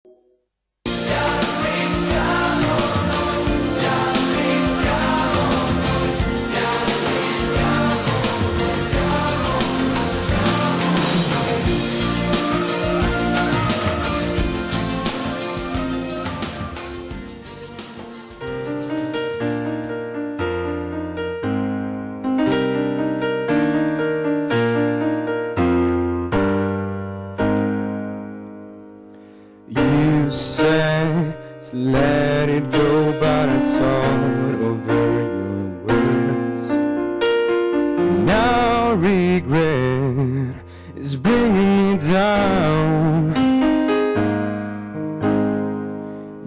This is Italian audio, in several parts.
You said to let it go, but I thought over your words. Now regret is bringing me down.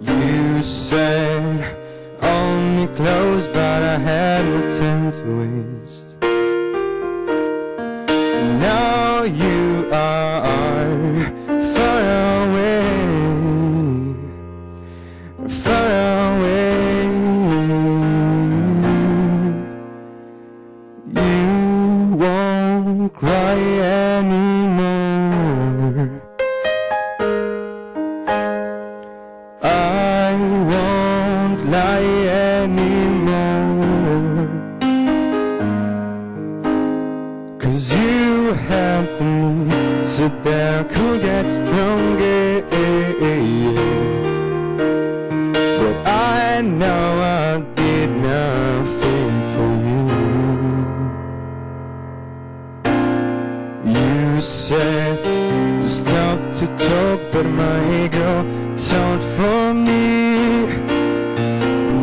You said hold me close, but I had no time to waste. Now you are far away, far away. You won't cry anymore. I won't lie anymore. 'Cause you helped me so that I could get stronger. But I know I did nothing for you. You said to stop to talk, but my ego talked for me.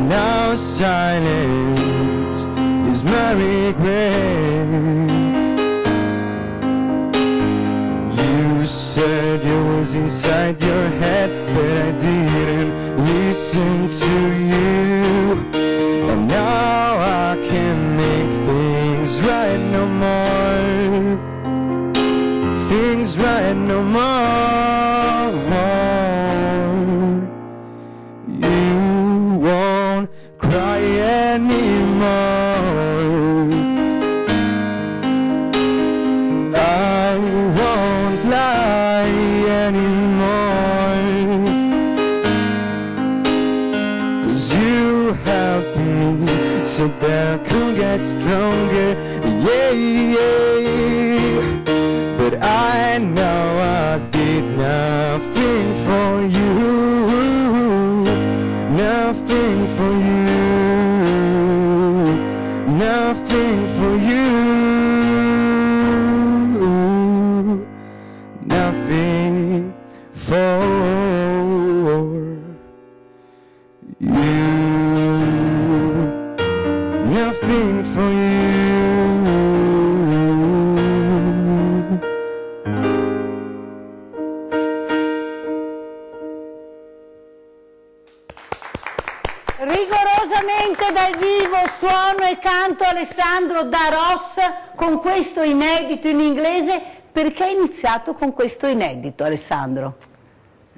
Now silence is my regret. You said you was inside your head, but I didn't listen to you. And now I can't make things right no more. Things right no more. You won't cry anymore. I won't lie anymore. 'Cause you helped me so that I could get stronger. Yeah, yeah. But I know I did nothing for you. Nothing for you. Nothing for you. Nothing for you. Nothing for you. Rigorosamente dal vivo, suono e canto Alessandro da Ross con questo inedito in inglese. Perché hai iniziato con questo inedito, Alessandro?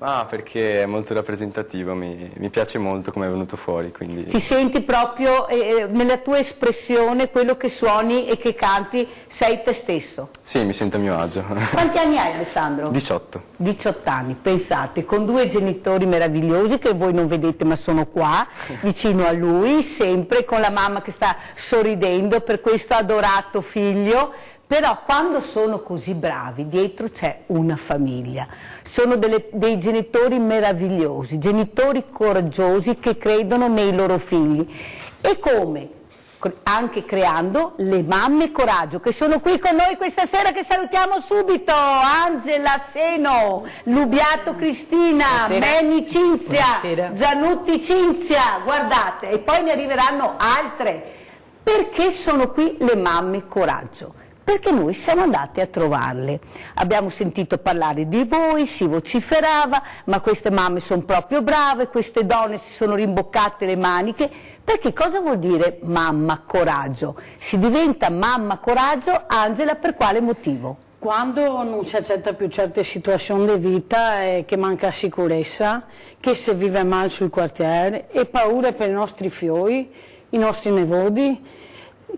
Ah, perché è molto rappresentativo, mi piace molto come è venuto fuori, quindi... Ti senti proprio nella tua espressione, quello che suoni e che canti, sei te stesso? Sì, mi sento a mio agio. Quanti anni hai, Alessandro? 18. 18 anni, pensate, con due genitori meravigliosi che voi non vedete ma sono qua, vicino a lui, sempre con la mamma che sta sorridendo per questo adorato figlio. Però quando sono così bravi, dietro c'è una famiglia, sono dei genitori meravigliosi, genitori coraggiosi che credono nei loro figli. E come? Anche creando le mamme coraggio, che sono qui con noi questa sera, che salutiamo subito: Angela Seno, Lubiato Cristina, Benny Cinzia, Zanutti Cinzia, guardate, e poi ne arriveranno altre. Perché sono qui le mamme coraggio? Perché noi siamo andati a trovarle, abbiamo sentito parlare di voi, si vociferava, ma queste mamme sono proprio brave, queste donne si sono rimboccate le maniche, perché cosa vuol dire mamma coraggio? Si diventa mamma coraggio, Angela, per quale motivo? Quando non si accetta più certe situazioni di vita, che manca sicurezza, che si vive male sul quartiere, e paura per i nostri figli, i nostri nipoti.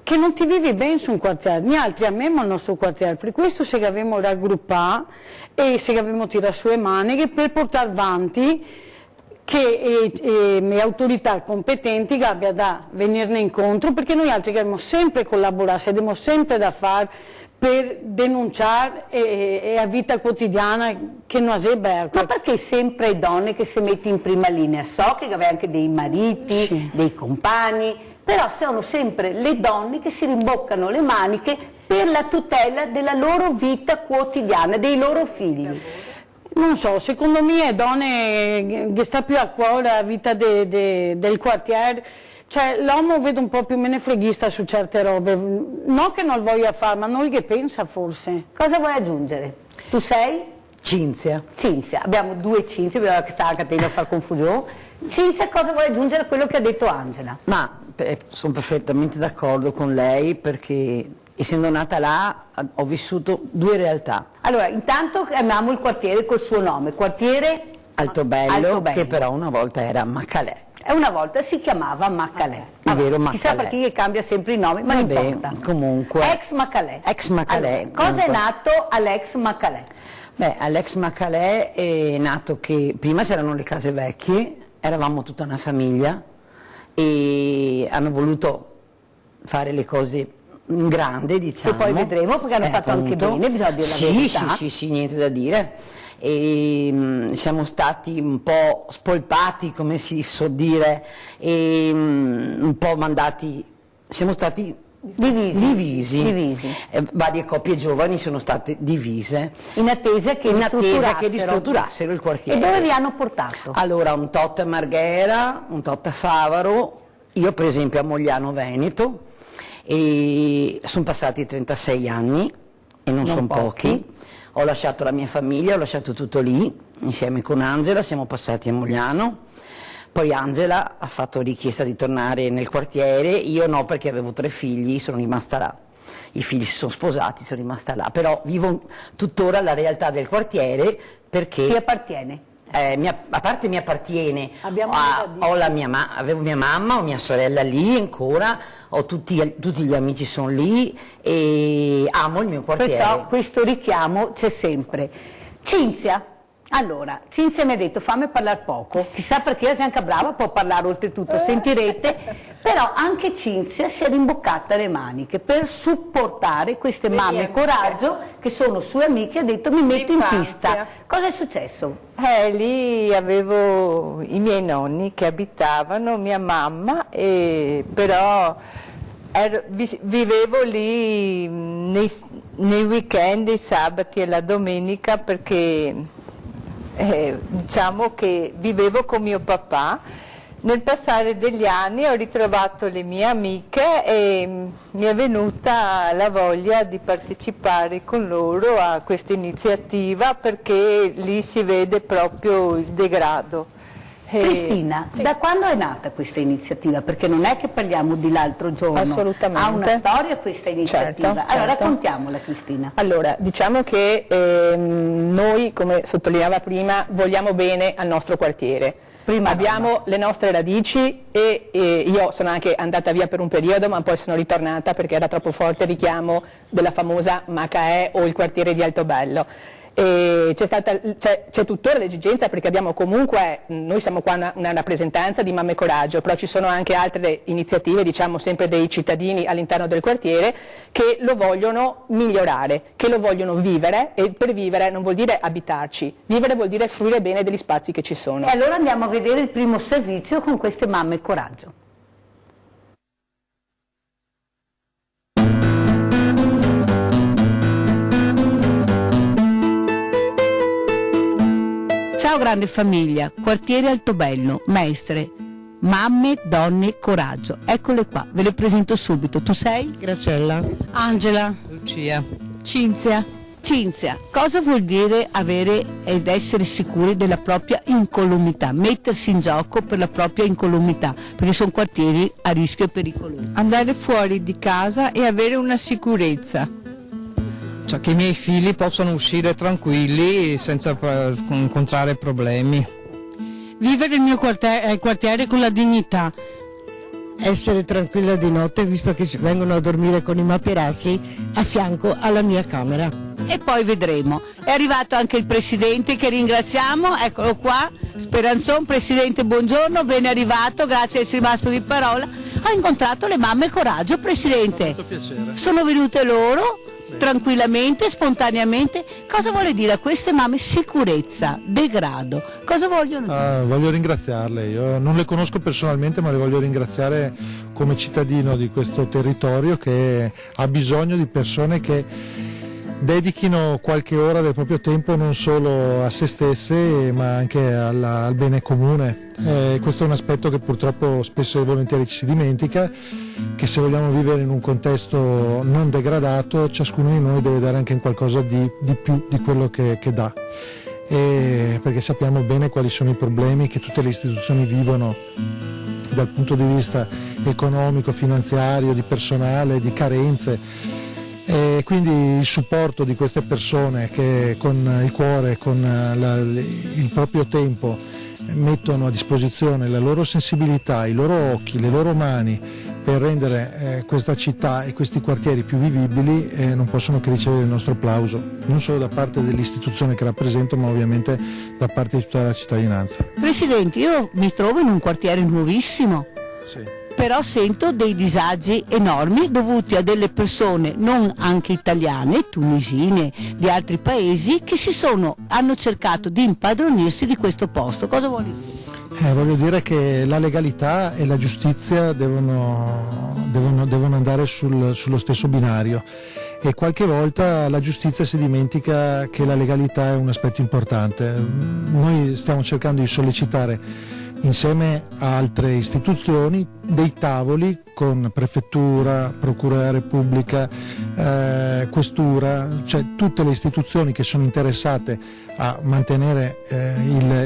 che non ti vivi bene su un quartiere, noi altri amiamo il nostro quartiere, per questo se abbiamo raggruppato e se abbiamo tirato su le maniche per portare avanti che le autorità competenti abbiano da venirne incontro, perché noi altri dobbiamo sempre collaborare, abbiamo sempre da fare per denunciare e a vita quotidiana che non è bella. Ma perché sempre donne che si mettono in prima linea? So che aveva anche dei mariti, Sì. dei compagni, però sono sempre le donne che si rimboccano le maniche per la tutela della loro vita quotidiana, dei loro figli. Non so, secondo me donne che sta più a cuore la vita del quartiere, cioè l'uomo vede un po' più menefreghista su certe robe, non che non voglia fare, ma non che pensa forse. Cosa vuoi aggiungere? Tu sei? Cinzia. Cinzia, abbiamo due Cinzia, abbiamo che sta a catena a far confusione. Cinzia, cosa vuoi aggiungere a quello che ha detto Angela? Ma sono perfettamente d'accordo con lei perché essendo nata là ho vissuto due realtà. Allora, intanto chiamiamo il quartiere col suo nome, quartiere Altobello, Altobello. che però una volta era Maccalè. e una volta si chiamava Maccalè. Il vero Chissà Maccalè. perché cambia sempre i nomi, ma non Vabbè, importa. comunque. Ex Maccalè. Ex Maccalè, Allora, cosa è comunque. nato all'ex Maccalè? Beh, all'ex Maccalè è nato che prima c'erano le case vecchie, eravamo tutta una famiglia e hanno voluto fare le cose in grande, diciamo. Che poi vedremo, perché hanno fatto anche appunto. bene, bisogna dire la Sì, verità. sì, niente da dire. E siamo stati un po' spolpati, come si suol dire, e un po' mandati, siamo stati divisi. Varie coppie giovani sono state divise In attesa che ristrutturassero il quartiere. E dove vi hanno portato? Allora, un tot a Marghera, un tot a Favaro, io per esempio a Mogliano Veneto, e sono passati 36 anni e non sono pochi. Ho lasciato la mia famiglia, ho lasciato tutto lì, insieme con Angela, siamo passati a Mogliano. Poi Angela ha fatto richiesta di tornare nel quartiere, io no perché avevo 3 figli, sono rimasta là. I figli si sono sposati, sono rimasta là, però vivo tuttora la realtà del quartiere perché... Ti appartiene? a parte mi appartiene, Abbiamo ho avevo mia mamma, ho mia sorella lì ancora, ho tutti gli amici sono lì e amo il mio quartiere. Perciò questo richiamo c'è sempre. Cinzia, allora, Cinzia mi ha detto fammi parlare poco, chissà perché è anche brava, può parlare oltretutto, sentirete, però anche Cinzia si è rimboccata le maniche per supportare queste mamme coraggio che sono sue amiche, ha detto mi metto in pista. Cosa è successo? Lì avevo i miei nonni che abitavano, mia mamma, però vivevo lì nei weekend, i sabati e la domenica perché diciamo che vivevo con mio papà. Nel passare degli anni ho ritrovato le mie amiche e mi è venuta la voglia di partecipare con loro a questa iniziativa perché lì si vede proprio il degrado. Cristina, da quando è nata questa iniziativa? Perché non è che parliamo di l'altro giorno, Assolutamente. ha una storia questa iniziativa. Certo, Allora certo. raccontiamola Cristina. Allora, diciamo che noi, come sottolineava prima, vogliamo bene al nostro quartiere. Abbiamo le nostre radici e io sono anche andata via per un periodo, ma poi sono ritornata perché era troppo forte il richiamo della famosa Macaè o il quartiere di Altobello. C'è tuttora l'esigenza perché abbiamo comunque, noi siamo qua una rappresentanza di Mamme Coraggio, però ci sono anche altre iniziative, diciamo sempre dei cittadini all'interno del quartiere che lo vogliono migliorare, che lo vogliono vivere e per vivere non vuol dire abitarci, vivere vuol dire fruire bene degli spazi che ci sono. E allora andiamo a vedere il primo servizio con queste Mamme Coraggio. Ciao grande famiglia, quartiere Altobello, maestre, mamme, donne, coraggio. Eccole qua, ve le presento subito. Tu sei? Graziella. Angela. Lucia. Cinzia. Cinzia, cosa vuol dire avere ed essere sicuri della propria incolumità, mettersi in gioco per la propria incolumità, perché sono quartieri a rischio e pericolosi. Andare fuori di casa e avere una sicurezza. Cioè che i miei figli possano uscire tranquilli senza incontrare problemi. Vivere il mio quartiere con la dignità. essere tranquilla di notte, visto che vengono a dormire con i materassi a fianco alla mia camera. E poi vedremo. È arrivato anche il Presidente che ringraziamo, eccolo qua, Speranzon. Presidente, buongiorno, ben arrivato, grazie di essere rimasto di parola. Ha incontrato le mamme Coraggio, Presidente. Molto piacere. Sono venute loro, tranquillamente, spontaneamente. Cosa vuole dire a queste mamme sicurezza, degrado? Cosa vogliono dire? Voglio ringraziarle, io non le conosco personalmente, ma le voglio ringraziare come cittadino di questo territorio che ha bisogno di persone che dedichino qualche ora del proprio tempo non solo a se stesse ma anche al bene comune. Questo è un aspetto che purtroppo spesso e volentieri ci si dimentica, che se vogliamo vivere in un contesto non degradato ciascuno di noi deve dare anche qualcosa di più di quello che dà, perché sappiamo bene quali sono i problemi che tutte le istituzioni vivono dal punto di vista economico, finanziario, di personale, di carenze. E quindi il supporto di queste persone che con il cuore, con il proprio tempo mettono a disposizione la loro sensibilità, i loro occhi, le loro mani per rendere questa città e questi quartieri più vivibili, non possono che ricevere il nostro applauso, non solo da parte dell'istituzione che rappresento, ma ovviamente da parte di tutta la cittadinanza. Presidente, io mi trovo in un quartiere nuovissimo. Sì. Però sento dei disagi enormi dovuti a delle persone non anche italiane, tunisine, di altri paesi che hanno cercato di impadronirsi di questo posto. Cosa vuole dire? Voglio dire che la legalità e la giustizia devono andare sullo stesso binario e qualche volta la giustizia si dimentica che la legalità è un aspetto importante. Noi stiamo cercando di sollecitare insieme a altre istituzioni dei tavoli con prefettura, procura della Repubblica, questura, cioè tutte le istituzioni che sono interessate a mantenere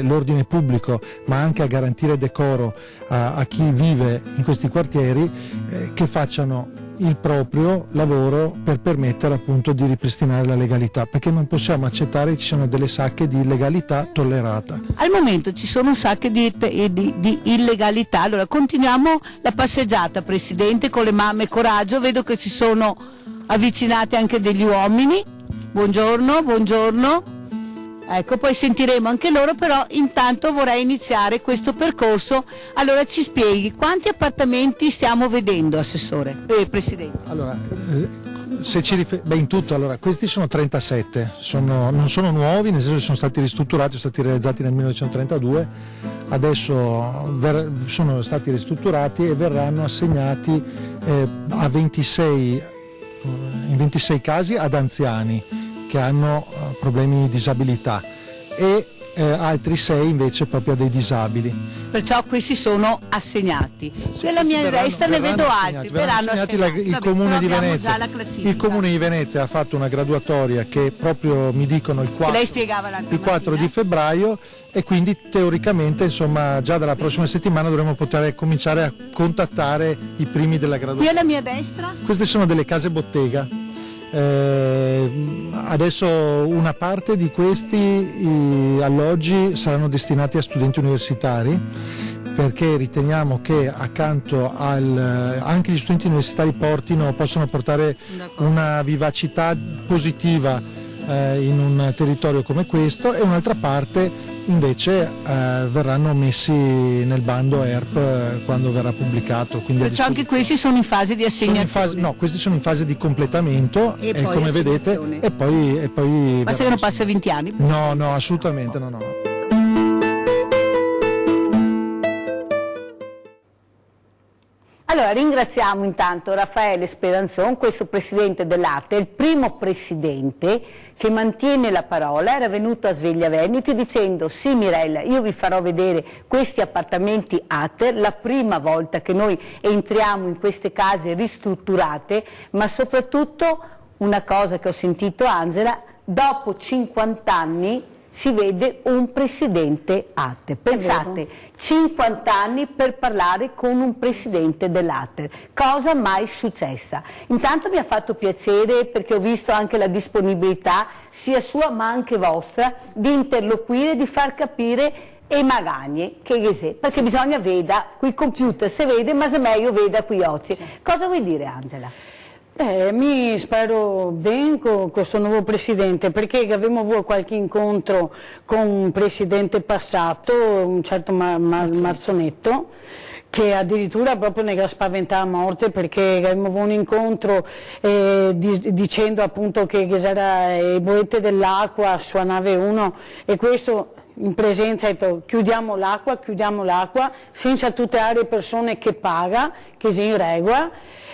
l'ordine pubblico ma anche a garantire decoro a chi vive in questi quartieri, che facciano il proprio lavoro per permettere appunto di ripristinare la legalità, perché non possiamo accettare che ci siano delle sacche di illegalità tollerata. Al momento ci sono sacche di illegalità, allora continuiamo la passeggiata, Presidente, con le mamme Coraggio, vedo che ci sono avvicinati anche degli uomini, buongiorno, buongiorno. Ecco, poi sentiremo anche loro, però intanto vorrei iniziare questo percorso. Allora ci spieghi quanti appartamenti stiamo vedendo, Assessore, Presidente? Allora, in tutto, allora, questi sono 37, non sono nuovi, nel senso che sono stati ristrutturati, sono stati realizzati nel 1932, adesso sono stati ristrutturati e verranno assegnati in 26 casi ad anziani che hanno problemi di disabilità e altri 6 invece proprio a dei disabili. Perciò questi sono assegnati. Nella mia destra ne vedo altri, verranno assegnati. Il Comune di Venezia ha fatto una graduatoria che proprio mi dicono il 4 di febbraio e quindi teoricamente insomma già dalla prossima settimana dovremo poter cominciare a contattare i primi della graduatoria. Qui alla mia destra? Queste sono delle case bottega. Adesso una parte di questi alloggi saranno destinati a studenti universitari, perché riteniamo che accanto anche gli studenti universitari possono portare una vivacità positiva in un territorio come questo, e un'altra parte invece verranno messi nel bando ERP quando verrà pubblicato. Perciò anche questi sono in fase di assegnazione? No, questi sono in fase di completamento e come vedete e poi basta che non passa 20 anni? No, assolutamente no. Allora ringraziamo intanto Raffaele Speranzon, questo presidente dell'Arte, il primo presidente che mantiene la parola. Era venuto a Sveglia Veneti dicendo: sì Mirella, io vi farò vedere questi appartamenti Ater, la prima volta che noi entriamo in queste case ristrutturate, ma soprattutto una cosa che ho sentito Angela, dopo 50 anni si vede un presidente Ater. Pensate, 50 anni per parlare con un presidente dell'Ater, cosa mai successa. Intanto mi ha fatto piacere, perché ho visto anche la disponibilità sia sua ma anche vostra di interloquire, di far capire e magagne, perché bisogna vedere, qui computer si vede, ma se meglio veda qui oggi. Sì. Cosa vuoi dire, Angela? Mi spero bene con questo nuovo presidente, perché abbiamo avuto qualche incontro con un presidente passato, un certo Marzonetto, che addirittura proprio ne spaventava a morte, perché abbiamo avuto un incontro dicendo appunto che c'era i boette dell'acqua su nave 1 e questo in presenza ha detto chiudiamo l'acqua senza tutelare le persone che paga, che si in regola.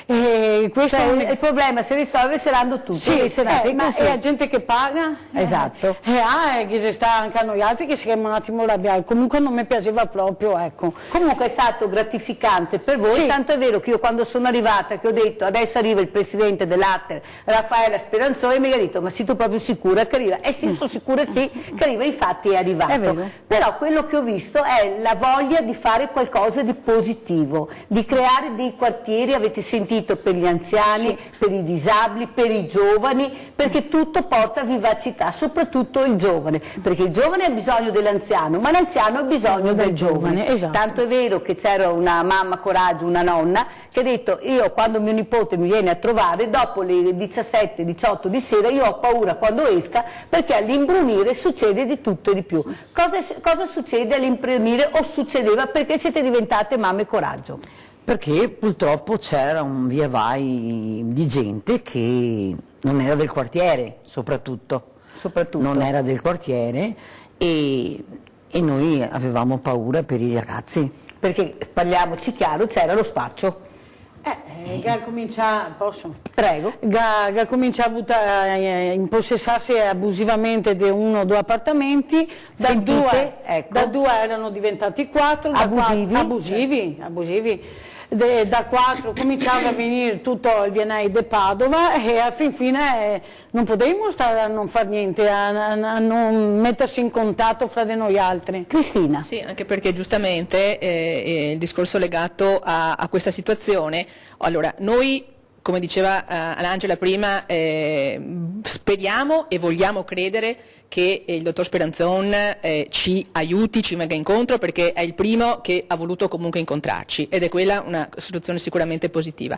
Questo il problema si risolve saranno tutti. Sì, ma è la gente che paga? Esatto. Che si sta anche a noi altri che siamo un attimo arrabbiati. Comunque non mi piaceva proprio, ecco. Comunque è stato gratificante per voi, tanto è vero che io quando sono arrivata, che ho detto adesso arriva il presidente dell'Atter, Raffaella Speranzoni, mi ha detto ma sei tu proprio sicura che arriva? Sì, sono sicura che arriva, infatti è arrivato. È vero. Però quello che ho visto è la voglia di fare qualcosa di positivo, di creare dei quartieri, avete sentito, per gli anziani, per i disabili, per i giovani, perché tutto porta vivacità, soprattutto il giovane, perché il giovane ha bisogno dell'anziano, ma l'anziano ha bisogno del giovane. Esatto. Tanto è vero che c'era una mamma coraggio, una nonna, che ha detto io quando mio nipote mi viene a trovare, dopo le 17-18 di sera, io ho paura quando esca, perché all'imbrunire succede di tutto e di più. Cosa succede all'imbrunire o succedeva perché siete diventate mamme coraggio? Perché purtroppo c'era un via vai di gente che non era del quartiere, soprattutto. Non era del quartiere e noi avevamo paura per i ragazzi. Perché, parliamoci chiaro, c'era lo spaccio. Posso? Prego. Comincia a impossessarsi abusivamente di 1 o 2 appartamenti, da 2 erano diventati 4, abusivi. Da 4 cominciava a venire tutto il VNI di Padova e a fin fine non potevamo stare a non fare niente, a non mettersi in contatto fra di noi altri. Cristina? Sì, anche perché giustamente il discorso legato a questa situazione, allora noi come diceva Angela prima, speriamo e vogliamo credere che il dottor Speranzon ci aiuti, ci venga incontro, perché è il primo che ha voluto comunque incontrarci ed è quella una situazione sicuramente positiva.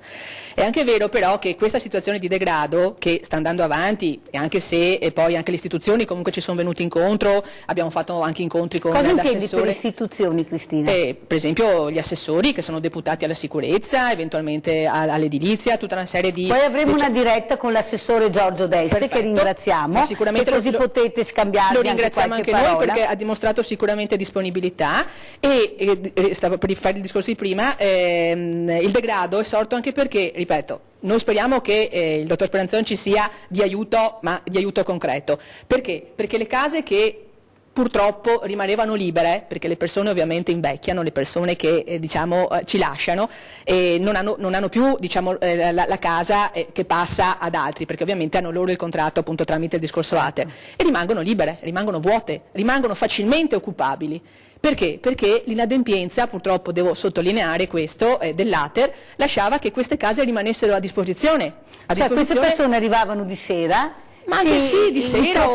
È anche vero però che questa situazione di degrado che sta andando avanti, e anche se poi anche le istituzioni comunque ci sono venuti incontro, abbiamo fatto anche incontri con l'assessore. Cosa intendi per le istituzioni, Cristina? Per esempio gli assessori che sono deputati alla sicurezza, eventualmente all'edilizia, tutta una serie di... Poi avremo una diretta con l'assessore Giorgio Deste. Perfetto. Che ringraziamo, sicuramente così potete scambiarvi. Lo ringraziamo anche parola. noi perché ha dimostrato sicuramente disponibilità e stavo per fare il discorso di prima, il degrado è sorto anche perché, ripeto, noi speriamo che il dottor Speranzoni ci sia di aiuto, ma di aiuto concreto. Perché? Perché le case che purtroppo rimanevano libere, perché le persone ovviamente invecchiano, le persone che diciamo ci lasciano e non hanno più diciamo, la casa che passa ad altri, perché ovviamente hanno loro il contratto appunto tramite il discorso ATER, e rimangono libere, rimangono vuote, rimangono facilmente occupabili. Perché? Perché l'inadempienza, purtroppo devo sottolineare questo, dell'ATER, lasciava che queste case rimanessero a disposizione. Queste persone arrivavano di sera, ma anche sì, di sera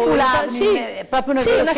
proprio una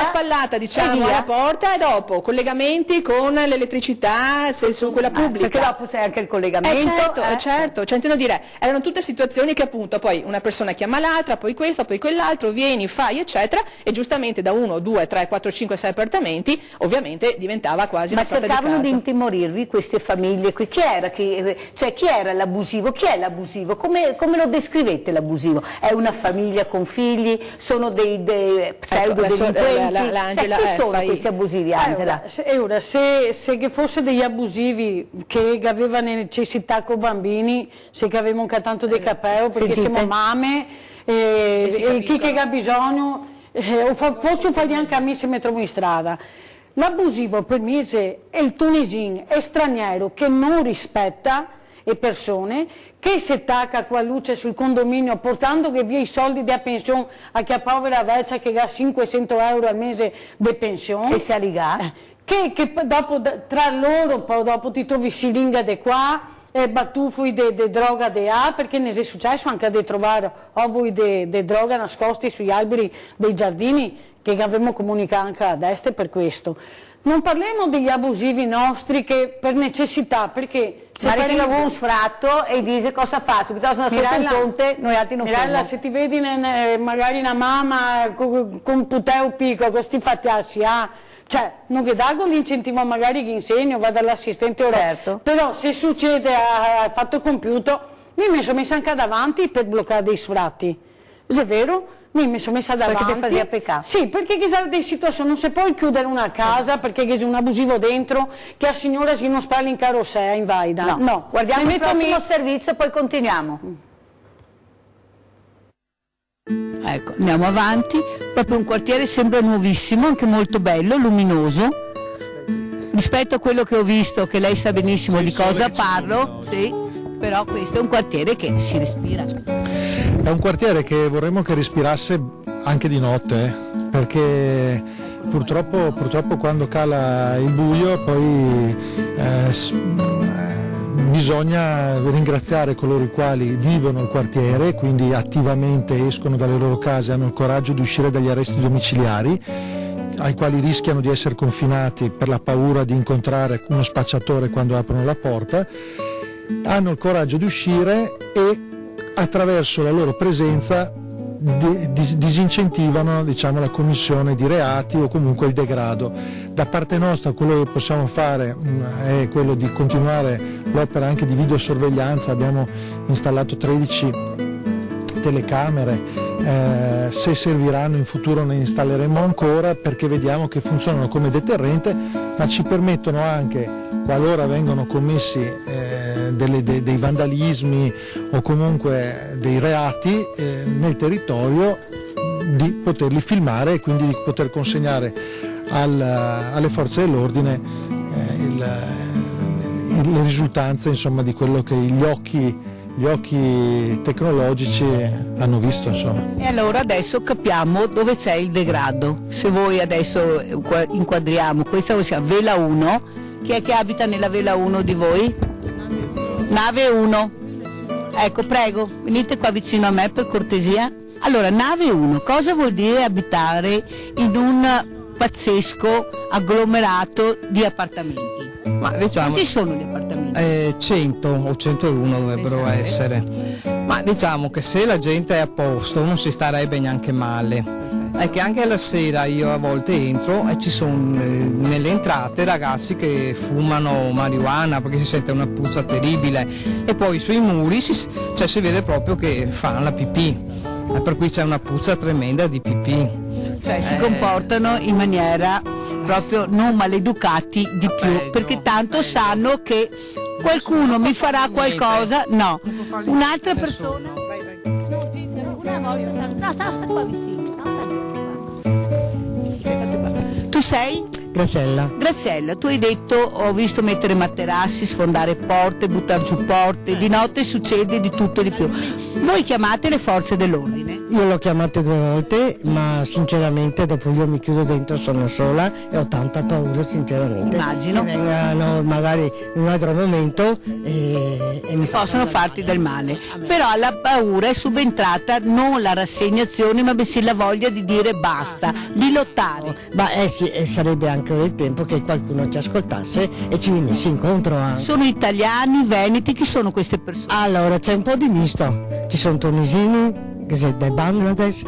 spallata diciamo alla porta, e dopo collegamenti con l'elettricità su quella pubblica, perché dopo c'è anche il collegamento, certo, cioè intendo dire, erano tutte situazioni che appunto poi una persona chiama l'altra, poi questo, poi quell'altro, vieni, fai eccetera, e giustamente da 1, 2, 3, 4, 5, 6 appartamenti ovviamente diventava quasi una sorta di casa. Ma cercavano di intimorirvi queste famiglie qui? Chi era l'abusivo? Chi è l'abusivo? Come lo descrivete l'abusivo? È una famiglia con figli? Sono dei pseudo delinquenti? Chi sono questi abusivi, Angela? Se che fosse degli abusivi che avevano necessità con bambini, se che avevano anche tanto di capello, perché siamo mamme, e chi che ha bisogno, forse fargli anche a me se mi trovo in strada. L'abusivo per me è il tunisino, è straniero che non rispetta le persone, che si attacca qua luce sul condominio portando via i soldi della pensione a chi ha povera vecchia che ha 500 euro al mese di pensione. E si alliga? Che dopo tra loro poi dopo ti trovi siringa di qua, battufui di droga di là, perché ne è successo anche di trovare ovui di droga nascosti sugli alberi dei giardini che abbiamo comunicato anche a destra per questo. Non parliamo degli abusivi nostri che per necessità, perché se arriva un sfratto e dice cosa faccio, piuttosto sotto il ponte noi altri non Mirella, fanno. se ti vedi magari una mamma con puteo piccolo, questi fatti cioè non vi dago l'incentivo magari che insegno, vado all'assistente ora, certo. Però se succede a fatto compiuto, mi sono messa anche davanti per bloccare dei sfratti, è vero? Mi sono messa davanti. Perché ti fazia peccato? Sì, perché ci sono delle situazioni, non si può chiudere una casa perché c'è un abusivo dentro, che la signora si non spalla in carrozzella in Vaida. No, guardiamo il prossimo servizio e poi continuiamo. Ecco, andiamo avanti, proprio un quartiere sembra nuovissimo, anche molto bello, luminoso. Rispetto a quello che ho visto, che lei sa benissimo di cosa parlo, sì, però questo è un quartiere che si respira. È un quartiere che vorremmo che respirasse anche di notte, perché purtroppo quando cala il buio poi bisogna ringraziare coloro i quali vivono il quartiere, quindi attivamente escono dalle loro case, hanno il coraggio di uscire dagli arresti domiciliari, ai quali rischiano di essere confinati per la paura di incontrare uno spacciatore quando aprono la porta, hanno il coraggio di uscire e attraverso la loro presenza disincentivano, diciamo, la commissione di reati o comunque il degrado. Da parte nostra quello che possiamo fare è quello di continuare l'opera anche di videosorveglianza, abbiamo installato 13 telecamere, se serviranno in futuro ne installeremo ancora, perché vediamo che funzionano come deterrente, ma ci permettono anche, qualora vengono commessi dei vandalismi o comunque dei reati nel territorio, di poterli filmare e quindi di poter consegnare alle forze dell'ordine le risultanze, insomma, di quello che gli occhi tecnologici hanno visto, insomma. E allora adesso capiamo dove c'è il degrado. Se voi adesso inquadriamo, questa ossia Vela 1, chi è che abita nella Vela 1 di voi? Nave 1. Ecco, prego, venite qua vicino a me per cortesia. Allora, Nave 1, cosa vuol dire abitare in un pazzesco agglomerato di appartamenti? Ma diciamo, quanti sono gli appartamenti? 100 o 101 dovrebbero essere. Ma diciamo che se la gente è a posto non si starebbe neanche male. È che anche la sera io a volte entro e ci sono nelle entrate ragazzi che fumano marijuana perché si sente una puzza terribile, e poi sui muri si vede proprio che fanno la pipì, e per cui c'è una puzza tremenda di pipì. Cioè si comportano in maniera proprio non maleducati di più, perché tanto sanno che qualcuno mi farà qualcosa. No, un'altra persona. No, sta qua vicino. Tu sei? Graziella. Graziella, tu hai detto ho visto mettere materassi, sfondare porte, buttare giù porte, di notte succede di tutto e di più. Voi chiamate le forze dell'ordine? Io l'ho chiamate 2 volte, ma sinceramente dopo io mi chiudo dentro, sono sola e ho tanta paura, sinceramente. Immagino. Che vengano magari in un altro momento e mi possono farti del male. Però alla paura è subentrata non la rassegnazione, ma bensì la voglia di dire basta, di lottare. Ma sì, sarebbe anche il tempo che qualcuno ci ascoltasse e ci venisse incontro anche. Sono italiani, veneti, chi sono queste persone? Allora c'è un po' di misto, ci sono tunisini, che sei dai Bangladesh,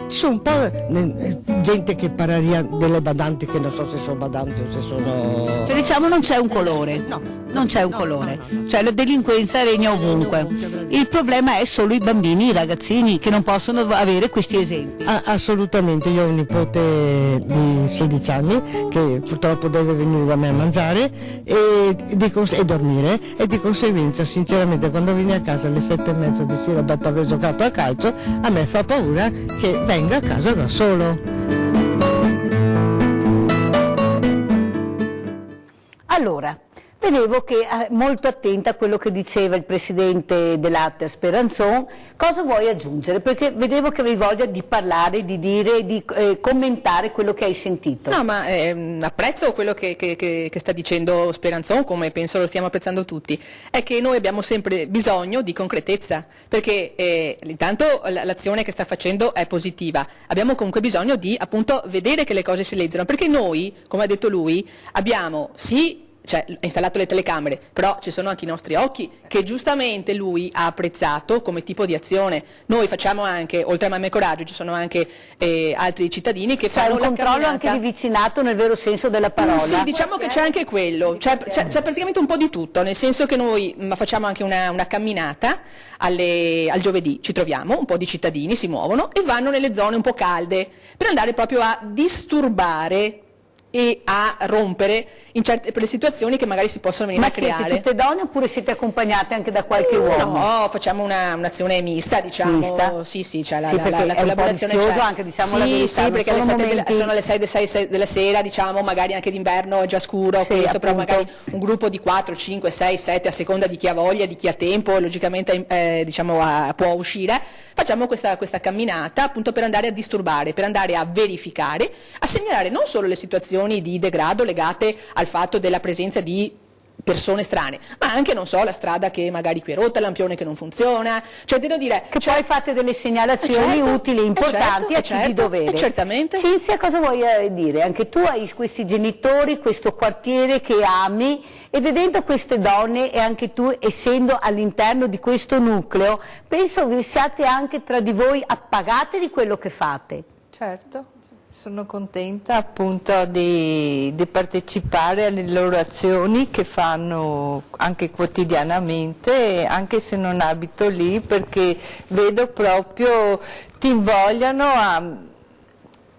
ci sono un po' gente che parla delle badanti, che non so se sono badanti o se sono... Cioè diciamo non c'è un colore, non c'è un colore, cioè la delinquenza regna ovunque. Il problema è solo i bambini, i ragazzini che non possono avere questi esempi. Assolutamente, io ho un nipote di 16 anni che purtroppo deve venire da me a mangiare e dormire, e di conseguenza sinceramente quando viene a casa alle 7:30 di sera dopo aver giocato a calcio, a me fa paura che venga a casa da solo. Allora, vedevo che molto attenta a quello che diceva il presidente dell'Ater Speranzon. Cosa vuoi aggiungere? Perché vedevo che avevi voglia di parlare, di dire, di commentare quello che hai sentito. No, ma apprezzo quello che sta dicendo Speranzon, come penso lo stiamo apprezzando tutti. È che noi abbiamo sempre bisogno di concretezza, perché intanto l'azione che sta facendo è positiva. Abbiamo comunque bisogno di appunto vedere che le cose si leggano, perché noi, come ha detto lui, abbiamo ha installato le telecamere, però ci sono anche i nostri occhi che giustamente lui ha apprezzato come tipo di azione. Noi facciamo anche, oltre a Mamme Coraggio, ci sono anche altri cittadini che fanno un la controllo camminata. anche di vicinato nel vero senso della parola. Sì, diciamo che c'è anche quello, c'è praticamente un po' di tutto, nel senso che noi facciamo anche una camminata al giovedì, ci troviamo, un po' di cittadini si muovono e vanno nelle zone un po' calde per andare proprio a disturbare e a rompere per le situazioni che magari si possono venire a creare. Ma siete tutte donne oppure siete accompagnate anche da qualche uomo? No, facciamo un'azione mista, diciamo. Mista? Sì, c'è la collaborazione. c'è. Anche, diciamo la verità, sì, perché sono le 6 della sera, diciamo, magari anche d'inverno è già scuro, sì, questo, però appunto. magari un gruppo di 4, 5, 6, 7, a seconda di chi ha voglia, di chi ha tempo, logicamente può uscire. Facciamo questa camminata appunto per andare a disturbare, per andare a verificare, a segnalare non solo le situazioni di degrado legate al fatto della presenza di persone strane, ma anche, non so, la strada che magari qui è rotta, il lampione che non funziona, cioè devo dire che poi fate delle segnalazioni utili e importanti a chi di dovere. Certamente. Cinzia, cosa vuoi dire? Anche tu hai questi genitori, questo quartiere che ami, e vedendo queste donne, e anche tu essendo all'interno di questo nucleo, penso che siate anche tra di voi appagate di quello che fate. Certo. Sono contenta appunto di partecipare alle loro azioni che fanno anche quotidianamente, anche se non abito lì, perché vedo proprio ti invogliano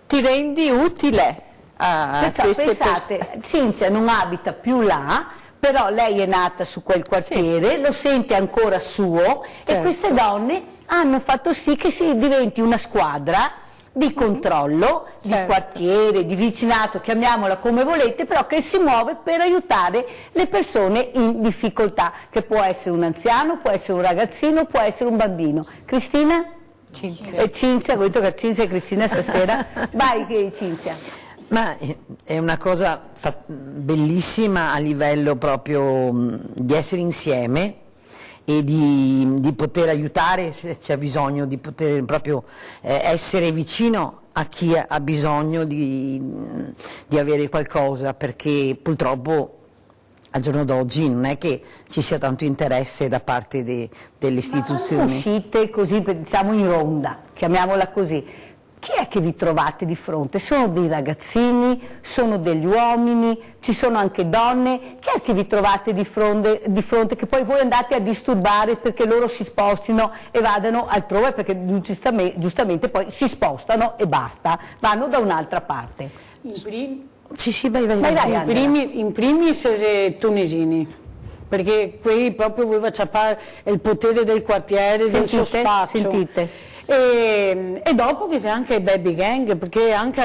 ti rendi utile a queste persone. Cinzia non abita più là, però lei è nata su quel quartiere, lo sente ancora suo, e queste donne hanno fatto sì che si diventi una squadra di controllo, di quartiere, di vicinato, chiamiamola come volete, però che si muove per aiutare le persone in difficoltà, che può essere un anziano, può essere un ragazzino, può essere un bambino. Cristina? Cinzia, ho detto che Cinzia e Cristina stasera. Vai Cinzia. Ma è una cosa bellissima a livello proprio di essere insieme e di poter aiutare se c'è bisogno, di poter proprio essere vicino a chi ha bisogno di avere qualcosa, perché purtroppo al giorno d'oggi non è che ci sia tanto interesse da parte delle istituzioni. Ma uscite così, diciamo in ronda, chiamiamola così. Chi è che vi trovate di fronte? Sono dei ragazzini, sono degli uomini, ci sono anche donne. Chi è che vi trovate di fronte che poi voi andate a disturbare perché loro si spostino e vadano altrove, perché giustamente poi si spostano e basta, vanno da un'altra parte. In primis tunisini, perché qui proprio voi facciate il potere del quartiere, del suo spazio. Sentite. E dopo che c'è anche il baby gang, perché abbiamo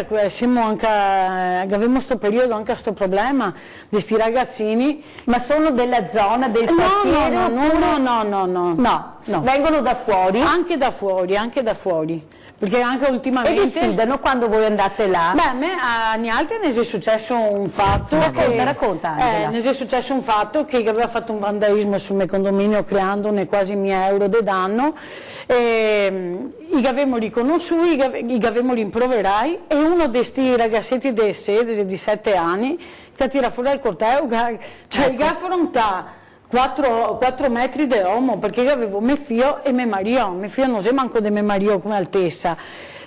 questo periodo anche questo problema di questi ragazzini. Ma sono della zona del quartiere? No, vengono da fuori? Anche da fuori, perché anche ultimamente... E vi sfidano quando voi andate là? Beh, a me a Nialtre ne è successo un fatto... Racconta Angela. Ne è successo un fatto che aveva fatto un vandalismo sul mio condominio creandone quasi 1.000 euro di danno. I avevamo riconosciuti, i avevamo rimproverai, e uno di questi ragazzetti di 16, di 7 anni che tira fuori dal corteo, cioè il affronta 4 metri di uomo, perché io avevo mio figlio e mio marito non c'è manco di mio marito come altezza.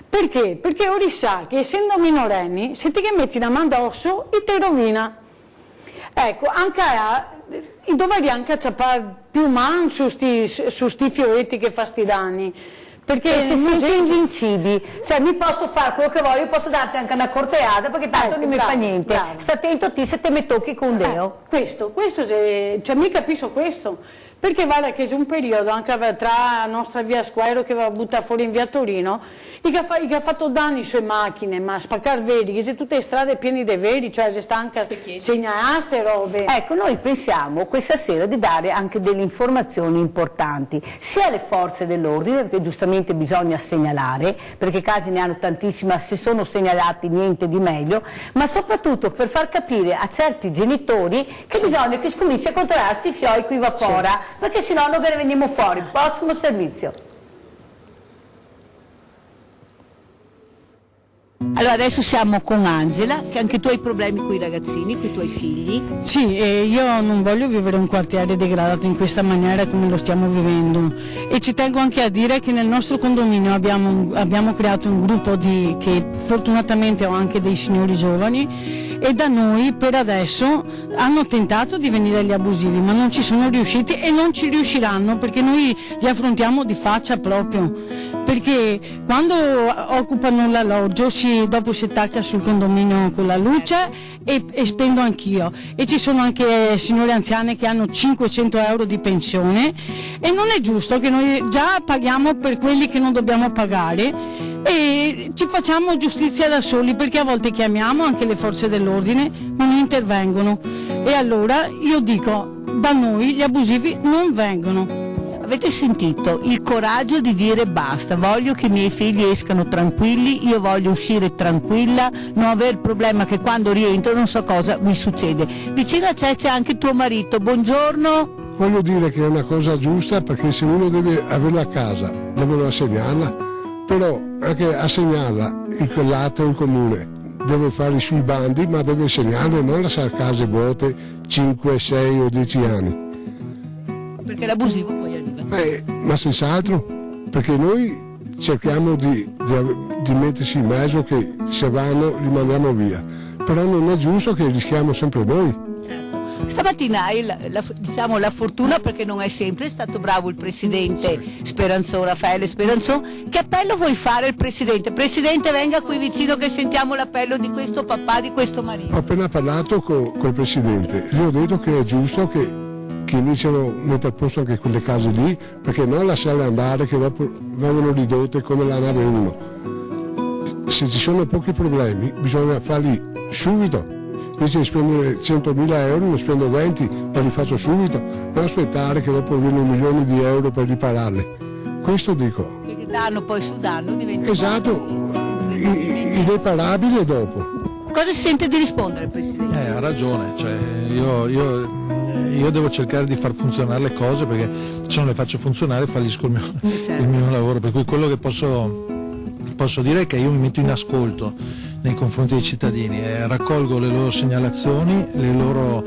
Perché? Perché ora sa che essendo minorenni, se ti metti la mano addosso e ti rovina. Ecco, anche dovrei anche acciappare più mano su sti fioretti che fa sti danni. Perché se siete invincibili, cioè mi posso fare quello che voglio, posso darti anche una corteata perché tanto non mi fa niente. Sta attento a te se te mi tocchi con Deo. Questo cioè mi capisco questo, perché guarda che c'è un periodo anche tra la nostra via Squairo che va buttata fuori in via Torino, che ha fatto danni sulle macchine, ma spaccare veri, che c'è tutte le strade piene di veri, cioè c'è sta anche segnare ste robe. Ecco, noi pensiamo questa sera di dare anche delle informazioni importanti, sia alle forze dell'ordine, perché giustamente bisogna segnalare, perché casi ne hanno tantissimi, ma se sono segnalati niente di meglio, ma soprattutto per far capire a certi genitori che bisogna che scominci a controllare sti fioi qui va fuori, perché sennò non ve ne veniamo fuori. Prossimo servizio. Allora adesso siamo con Angela, che anche tu hai problemi con i ragazzini, con i tuoi figli. Sì, io non voglio vivere un quartiere degradato in questa maniera come lo stiamo vivendo, e ci tengo anche a dire che nel nostro condominio abbiamo creato un gruppo che fortunatamente ho anche dei signori giovani, e da noi per adesso hanno tentato di venire gli abusivi, ma non ci sono riusciti e non ci riusciranno, perché noi li affrontiamo di faccia proprio, perché quando occupano l'alloggio dopo si attacca sul condominio con la luce e spendo anch'io, e ci sono anche signore anziane che hanno 500 euro di pensione, e non è giusto che noi già paghiamo per quelli che non dobbiamo pagare e ci facciamo giustizia da soli, perché a volte chiamiamo anche le forze dell'ordine ma non intervengono, e allora io dico, da noi gli abusivi non vengono. Avete sentito il coraggio di dire basta, voglio che i miei figli escano tranquilli, io voglio uscire tranquilla, non avere il problema che quando rientro non so cosa mi succede. Vicino a c'è anche tuo marito, buongiorno. Voglio dire che è una cosa giusta, perché se uno deve avere la casa devono assegnarla, però anche assegnarla il latte o il comune deve fare sui bandi, ma deve assegnarla, non lasciare case vuote 5, 6 o 10 anni. Perché l'abusivo poi arriva. Ma senz'altro, perché noi cerchiamo di metterci in mezzo, che se vanno li mandiamo via, però non è giusto che rischiamo sempre noi. Stamattina hai la fortuna, perché non è sempre, è stato bravo il presidente Raffaele Speranzò. Che appello vuoi fare al presidente? Presidente, venga qui vicino che sentiamo l'appello di questo papà, di questo marito. Ho appena parlato col presidente, gli ho detto che è giusto che iniziano a mettere a posto anche quelle case lì, perché non lasciarle andare che dopo vengono ridotte come la nave 1. Se ci sono pochi problemi bisogna farli subito, invece di spendere 100.000 euro ne spendo 20 e li faccio subito, non aspettare che dopo vengono milioni di euro per ripararle. Questo dico. Perché danno poi su danno diventa... Esatto, irreparabile dopo. Cosa si sente di rispondere il presidente? Ha ragione, cioè, io devo cercare di far funzionare le cose, perché se non le faccio funzionare fallisco il mio lavoro, per cui quello che posso dire è che io mi metto in ascolto nei confronti dei cittadini, raccolgo le loro segnalazioni, le loro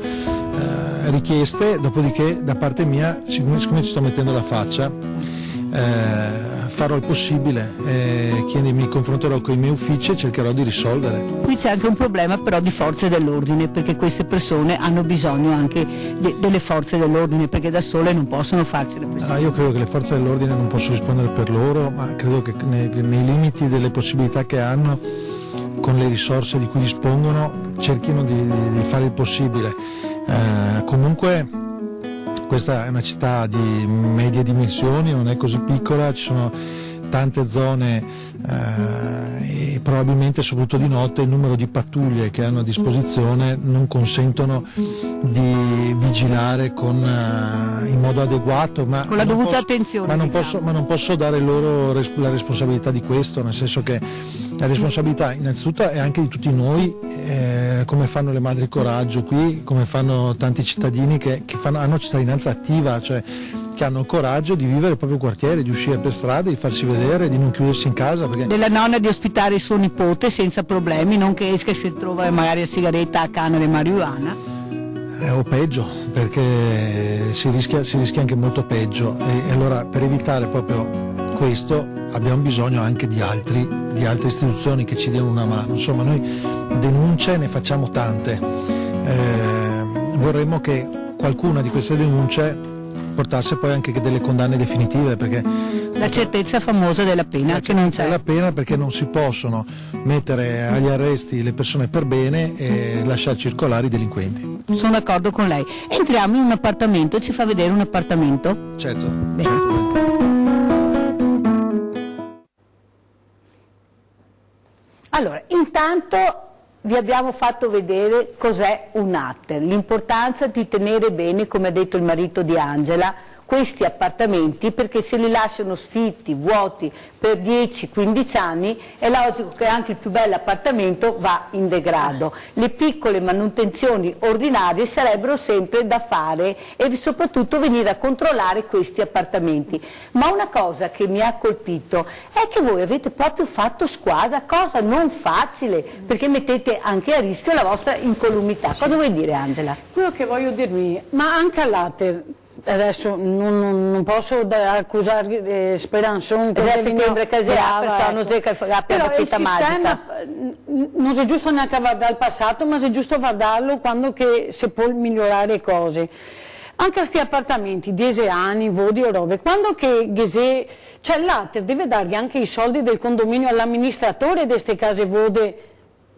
richieste, dopodiché da parte mia, siccome ci sto mettendo la faccia, farò il possibile, mi confronterò con i miei uffici e cercherò di risolvere. Qui c'è anche un problema però di forze dell'ordine, perché queste persone hanno bisogno anche delle forze dell'ordine, perché da sole non possono farcele. Io credo che le forze dell'ordine non posso rispondere per loro, ma credo che nei limiti delle possibilità che hanno, con le risorse di cui dispongono, cerchino di fare il possibile. Comunque questa è una città di medie dimensioni, non è così piccola, ci sono tante zone e probabilmente soprattutto di notte il numero di pattuglie che hanno a disposizione non consentono di vigilare in modo adeguato, ma con la dovuta attenzione. Ma non posso dare loro la responsabilità di questo, nel senso che la responsabilità innanzitutto è anche di tutti noi, come fanno le Madri Coraggio qui, come fanno tanti cittadini che hanno cittadinanza attiva, cioè che hanno il coraggio di vivere il proprio quartiere, di uscire per strada, di farsi vedere, di non chiudersi in casa. Perché... Della nonna di ospitare il suo nipote senza problemi, non che esca e si trova magari a sigaretta a canna di marijuana. O peggio, perché si rischia anche molto peggio, e allora per evitare proprio questo abbiamo bisogno anche di altre istituzioni che ci diano una mano. Insomma, noi denunce ne facciamo tante, vorremmo che qualcuna di queste denunce portasse poi anche delle condanne definitive, perché La certezza famosa della pena che non c'è. la pena, perché non si possono mettere agli arresti le persone per bene e lasciar circolare i delinquenti. Sono d'accordo con lei. Entriamo in un appartamento, ci fa vedere un appartamento? Certo. Bene. Allora, intanto vi abbiamo fatto vedere cos'è un ATER, l'importanza di tenere bene, come ha detto il marito di Angela, questi appartamenti, perché se li lasciano sfitti, vuoti per 10-15 anni è logico che anche il più bello appartamento va in degrado. Le piccole manutenzioni ordinarie sarebbero sempre da fare e soprattutto venire a controllare questi appartamenti. Ma una cosa che mi ha colpito è che voi avete proprio fatto squadra, cosa non facile, perché mettete anche a rischio la vostra incolumità. Cosa vuoi dire, Angela? Quello che voglio dirvi, ma anche all'ATER, adesso non posso accusare Speranzon, perciò non c'è che la bacchetta magica. Non è giusto neanche guardare il passato, ma è giusto guardarlo quando che si può migliorare cose. Anche a questi appartamenti, 10 anni, vodi o robe, quando che cioè l'ATER deve dargli anche i soldi del condominio all'amministratore di queste case vode,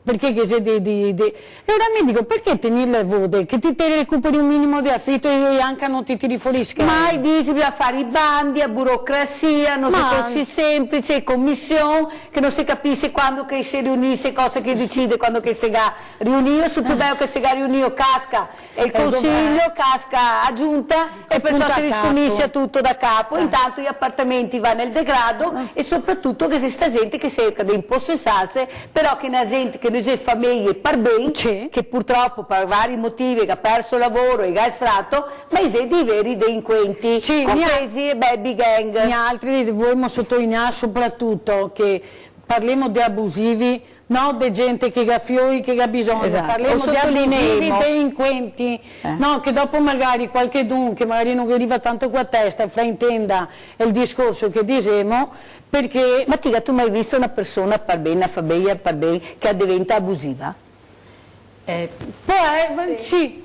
perché e ora mi dico, perché tenere le vode? Che ti recuperi un minimo di affitto e anche non ti tiri fuori scala? Mai dici bisogna fare i bandi, a burocrazia, non si così semplice, commissione, che non si capisce quando che si riunisce, cosa che decide, quando che si va riunire, sul più bello che si va riunire casca e il consiglio, casca a giunta e perciò si riscomincia tutto da capo, intanto gli appartamenti vanno nel degrado e soprattutto che esiste gente che cerca di impossessarsi, però che una gente che c'è famiglie per bene, che purtroppo per vari motivi che ha perso il lavoro e che ha sfratto, ma c'è dei veri delinquenti, compresi e baby gang. Gli altri vogliamo sottolineare soprattutto che parliamo di abusivi, non di gente che ha fiori, che ha bisogno, esatto. Parliamo di abusivi delinquenti, no, che dopo magari qualchedun che magari non arriva tanto qua a testa fraintenda il discorso che diciamo, perché... Mattia, tu mai hai visto una persona per bene, a famiglia per bene, che diventa abusiva? Sì,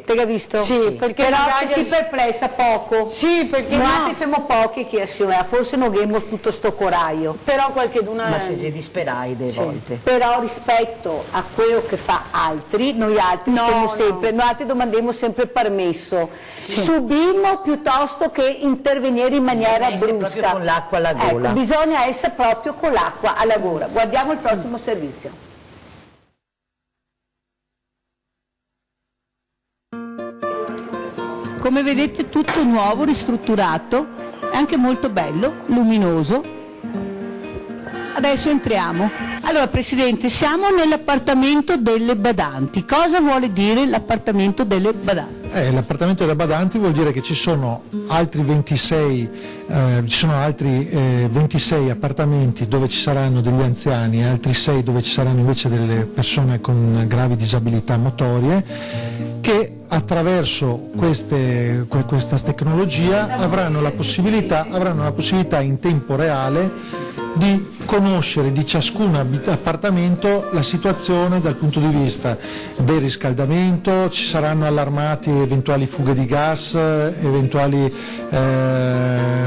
te l'hai visto? Sì, perché però che si perplessa poco. Sì, perché noi siamo pochi che assieme, forse non abbiamo tutto sto coraggio. Però qualcheduna... Ma si disperai delle volte. Però rispetto a quello che fa altri, noi altri siamo sempre, noi altri domandiamo sempre permesso. Subimo piuttosto che intervenire in maniera brusca. Proprio con l'acqua alla gola. Ecco, bisogna essere proprio con l'acqua alla gola. Guardiamo il prossimo servizio. Come vedete tutto nuovo, ristrutturato, è anche molto bello, luminoso. Adesso entriamo. Allora Presidente, siamo nell'appartamento delle badanti. Cosa vuole dire l'appartamento delle badanti? L'appartamento delle badanti vuol dire che ci sono altri 26 appartamenti dove ci saranno degli anziani e altri 6 dove ci saranno invece delle persone con gravi disabilità motorie che attraverso questa tecnologia avranno la possibilità in tempo reale di conoscere di ciascun appartamento la situazione dal punto di vista del riscaldamento, ci saranno allarmati eventuali fughe di gas, eventuali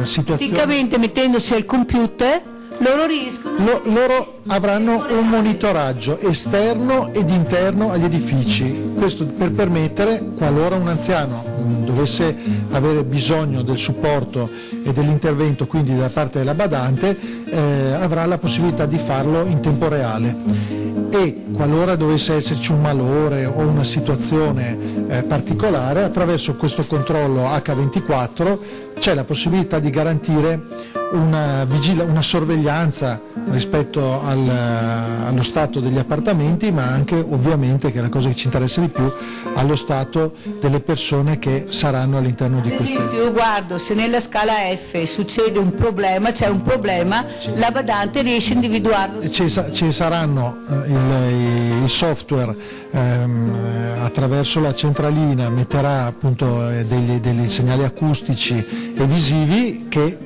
situazioni. Praticamente mettendosi al computer loro riescono. Loro avranno un monitoraggio esterno ed interno agli edifici, questo per permettere, qualora un anziano dovesse avere bisogno del supporto e dell'intervento quindi da parte della badante, avrà la possibilità di farlo in tempo reale e qualora dovesse esserci un malore o una situazione particolare, attraverso questo controllo H24 c'è la possibilità di garantire una sorveglianza rispetto allo stato degli appartamenti, ma anche ovviamente, che è la cosa che ci interessa di più, allo stato delle persone che saranno all'interno di queste. Per esempio, guardo, se nella scala F succede un problema, c'è un problema, la badante riesce a individuarlo. Ci saranno il software attraverso la centralina metterà appunto dei segnali acustici e visivi che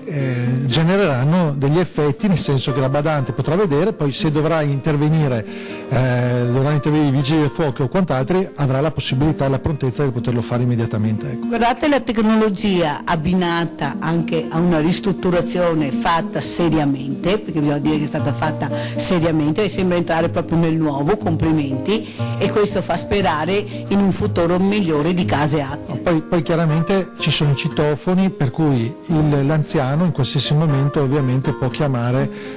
genereranno degli effetti, nel senso che la badante potrà vedere, poi se dovrà intervenire i vigili del fuoco o quant'altro avrà la possibilità e la prontezza di poterlo fare immediatamente. assolutamente. Ecco. Guardate la tecnologia abbinata anche a una ristrutturazione fatta seriamente, perché bisogna dire che è stata fatta seriamente e sembra entrare proprio nel nuovo, complimenti, e questo fa sperare in un futuro migliore di case atte. Poi chiaramente ci sono i citofoni per cui l'anziano in qualsiasi momento ovviamente può chiamare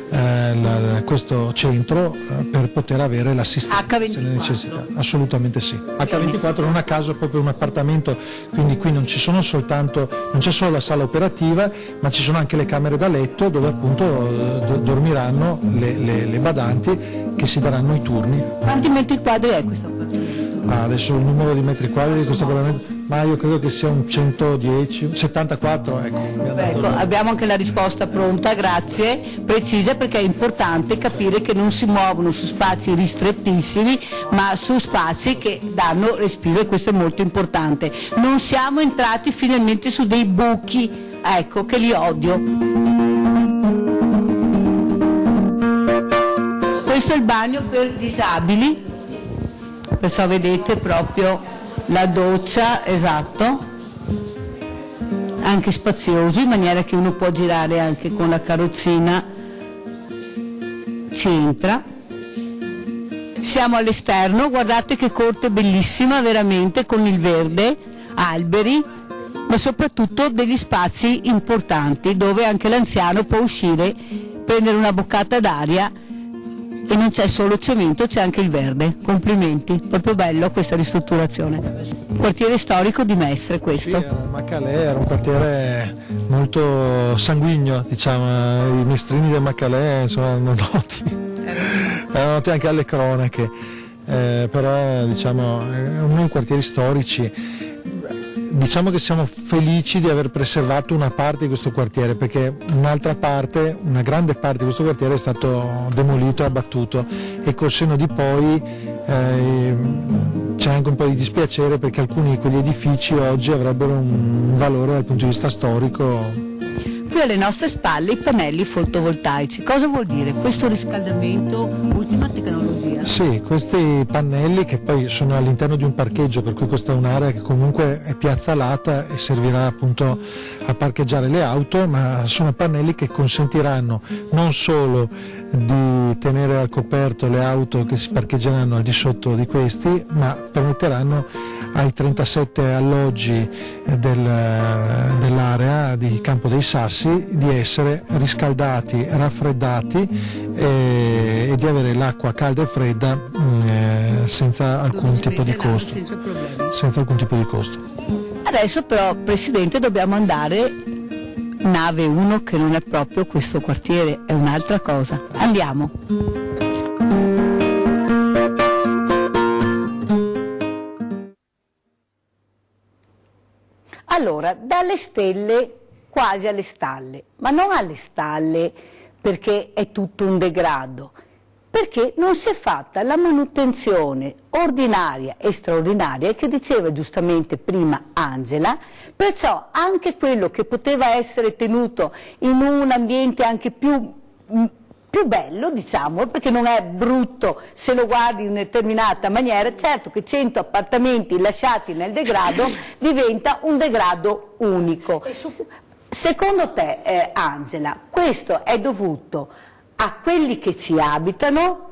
questo centro per poter avere l'assistenza se ne necessita. Assolutamente sì. H24 non a caso è proprio un appartamento, quindi qui non c'è solo la sala operativa, ma ci sono anche le camere da letto dove appunto dormiranno le badanti che si daranno i turni. Quanti metri quadri è questo appartamento? Adesso il numero di metri quadri di questo appartamento, ma io credo che sia un 110, 74, Ecco, abbiamo anche la risposta pronta, grazie, precisa, perché è importante capire che non si muovono su spazi ristrettissimi, ma su spazi che danno respiro, e questo è molto importante. Non siamo entrati finalmente su dei buchi, ecco, che li odio. Questo è il bagno per disabili, perciò vedete proprio la doccia, esatto, anche spazioso, in maniera che uno può girare anche con la carrozzina, ci entra. Siamo all'esterno, guardate che corte bellissima veramente, con il verde, alberi, ma soprattutto degli spazi importanti dove anche l'anziano può uscire, prendere una boccata d'aria, e non c'è solo cemento, c'è anche il verde. Complimenti, proprio bello questa ristrutturazione. Quartiere storico di Mestre questo. Sì, Maccalè era un quartiere molto sanguigno, diciamo, i mestrini del Maccalè erano noti anche alle cronache, però diciamo è uno dei quartieri storici. Diciamo che siamo felici di aver preservato una parte di questo quartiere, perché un'altra parte, una grande parte di questo quartiere è stato demolito e abbattuto, e col senno di poi c'è anche un po' di dispiacere, perché alcuni di quegli edifici oggi avrebbero un valore dal punto di vista storico. Qui alle nostre spalle i pannelli fotovoltaici, cosa vuol dire? Questo riscaldamento, ultima tecnologia? Sì, questi pannelli che poi sono all'interno di un parcheggio, per cui questa è un'area che comunque è piazzalata e servirà appunto a parcheggiare le auto, ma sono pannelli che consentiranno non solo di tenere al coperto le auto che si parcheggeranno al di sotto di questi, ma permetteranno ai 37 alloggi dell'area di Campo dei Sassi di essere riscaldati, raffreddati e di avere l'acqua calda e fredda senza alcun tipo di costo. Senza alcun tipo di costo. Adesso però, Presidente, dobbiamo andare nave 1, che non è proprio questo quartiere, è un'altra cosa. Andiamo. Allora, dalle stelle quasi alle stalle, ma non alle stalle perché è tutto un degrado, perché non si è fatta la manutenzione ordinaria e straordinaria che diceva giustamente prima Angela, perciò anche quello che poteva essere tenuto in un ambiente anche più bello, diciamo, perché non è brutto se lo guardi in una determinata maniera. Certo che 100 appartamenti lasciati nel degrado diventa un degrado unico. Secondo te, Angela, questo è dovuto a quelli che ci abitano,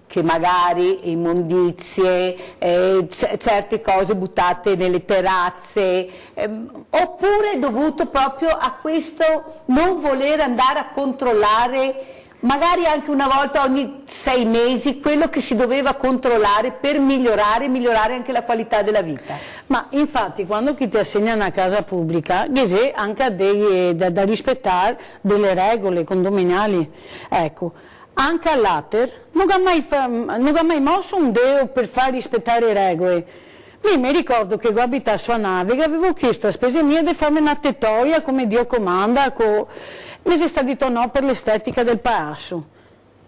che magari immondizie, certe cose buttate nelle terrazze, oppure è dovuto proprio a questo non voler andare a controllare magari anche una volta ogni 6 mesi quello che si doveva controllare per migliorare anche la qualità della vita? Ma infatti quando chi ti assegna una casa pubblica c'è anche da rispettare delle regole condominiali, ecco. Anche all'Ater non ha mai mosso un deo per far rispettare le regole. Io mi ricordo che io abitassi a nave, che avevo chiesto a spese mie di farmi una tettoia come Dio comanda, mi si sta detto no per l'estetica del palazzo.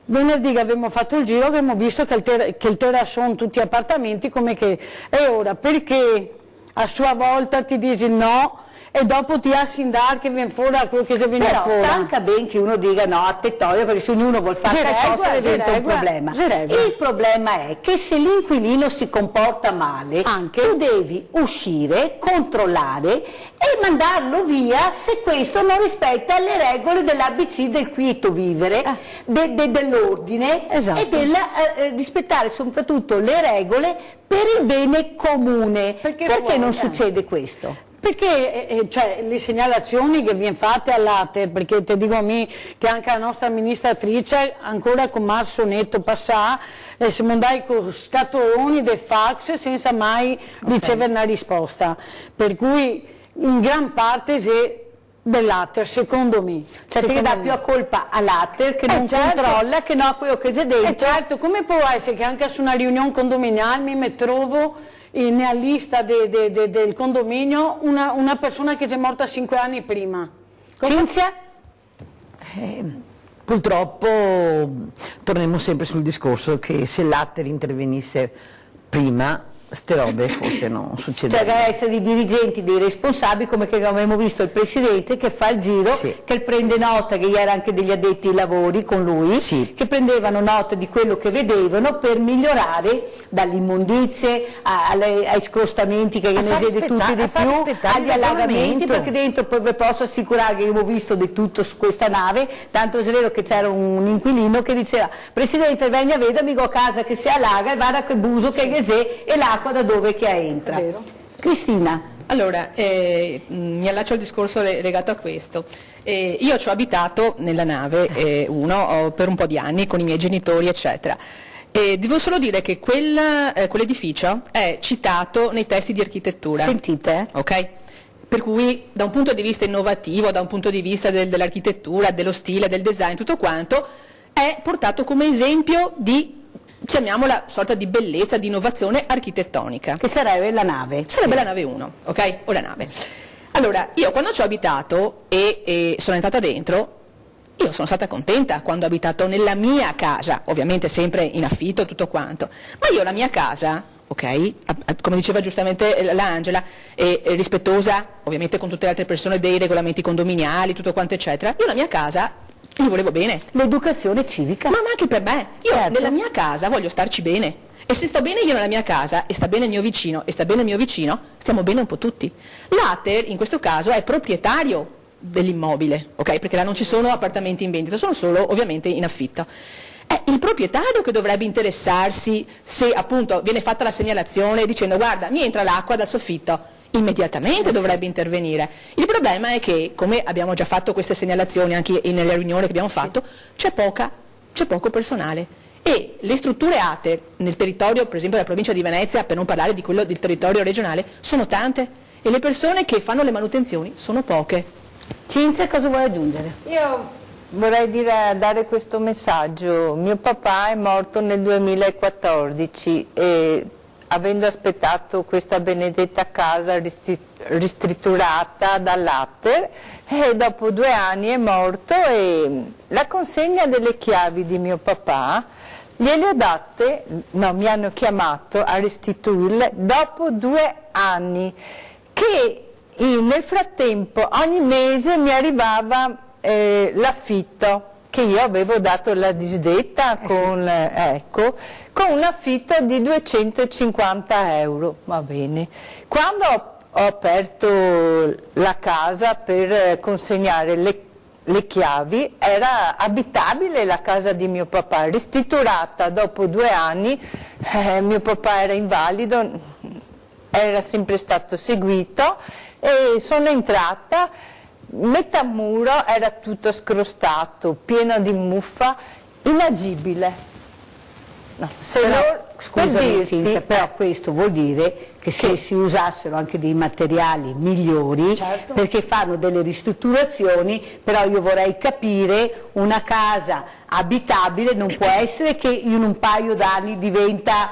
Venerdì che abbiamo fatto il giro abbiamo visto che il terrazzo sono tutti appartamenti come che, e ora perché a sua volta ti dici no e dopo ti assindar che viene fuori a quello che si viene Però fuori. stanca ben che uno dica no a tettoio, perché se ognuno vuol fare qualcosa diventa un problema. Il problema è che se l'inquilino si comporta male, tu devi uscire, controllare e mandarlo via se questo non rispetta le regole dell'ABC del quieto vivere, dell'ordine e del rispettare soprattutto le regole per il bene comune. Perché non succede questo? Perché cioè, le segnalazioni che vengono fatte all'ATER, perché ti dico a me che anche la nostra amministratrice ancora con marzo netto passà siamo andati con scatoloni dei fax senza mai ricevere una risposta, per cui in gran parte dell'ATER secondo me. Cioè ti dà più a colpa all'ATER che non controlla che no quello che c'è dentro. Certo, come può essere che anche su una riunione condominiale mi trovo nella lista del condominio una persona che è morta 5 anni prima? Cinzia? Purtroppo torniamo sempre sul discorso che se l'ATER intervenisse prima ste robe forse non succederanno. Cioè deve essere dei dirigenti, dei responsabili, come che abbiamo visto il Presidente che fa il giro, che prende nota, che ieri anche degli addetti ai lavori con lui, che prendevano nota di quello che vedevano per migliorare dalle immondizie ai scostamenti che ne siete tutti di più, agli allagamenti, perché dentro poi vi posso assicurare che io ho visto di tutto su questa nave, tanto è vero che c'era un inquilino che diceva Presidente venga a vedere, mi go a casa che si allaga e vada che buso che è e l'acqua da dove che entra. Cristina. Allora, mi allaccio al discorso legato a questo. Io ci ho abitato nella nave per un po' di anni con i miei genitori eccetera. Devo solo dire che quell'edificio è citato nei testi di architettura. Sentite? Ok? Per cui da un punto di vista innovativo, da un punto di vista dell'architettura, dello stile, del design, tutto quanto, è portato come esempio di, chiamiamola, sorta di bellezza, di innovazione architettonica. Che sarebbe la nave. Sarebbe la nave 1, ok? O la nave. Allora, io quando ci ho abitato e sono entrata dentro, io sono stata contenta quando ho abitato nella mia casa, ovviamente sempre in affitto e tutto quanto, ma io la mia casa, ok, come diceva giustamente l'Angela, rispettosa ovviamente con tutte le altre persone dei regolamenti condominiali, tutto quanto eccetera, io la mia casa gli volevo bene. L'educazione civica. Ma anche per me. Io nella mia casa voglio starci bene. E se sto bene io nella mia casa, e sta bene il mio vicino, e sta bene il mio vicino, stiamo bene un po' tutti. L'ATER, in questo caso, è proprietario dell'immobile, ok? Perché là non ci sono appartamenti in vendita, sono solo ovviamente in affitto. È il proprietario che dovrebbe interessarsi se appunto viene fatta la segnalazione dicendo guarda, mi entra l'acqua dal soffitto. Immediatamente dovrebbe intervenire. Il problema è che, come abbiamo già fatto queste segnalazioni anche nelle riunioni che abbiamo fatto, c'è poco personale e le strutture ATER nel territorio, per esempio della provincia di Venezia, per non parlare di quello del territorio regionale, sono tante e le persone che fanno le manutenzioni sono poche. Cinzia, cosa vuoi aggiungere? Io vorrei dare questo messaggio. Mio papà è morto nel 2014 e avendo aspettato questa benedetta casa ristrutturata dall'ATER, dopo 2 anni è morto e la consegna delle chiavi di mio papà gliele ho date, no, mi hanno chiamato a restituirle dopo 2 anni, che nel frattempo ogni mese mi arrivava l'affitto, che io avevo dato la disdetta con un affitto di 250 euro, va bene. Quando ho aperto la casa per consegnare le chiavi, era abitabile la casa di mio papà, ristrutturata dopo 2 anni, mio papà era invalido, era sempre stato seguito e sono entrata. Metà muro era tutto scrostato, pieno di muffa, inagibile. No, scusami Cinzia, però questo vuol dire che se si usassero anche dei materiali migliori, perché fanno delle ristrutturazioni, però io vorrei capire, una casa abitabile non può essere che in un paio d'anni diventa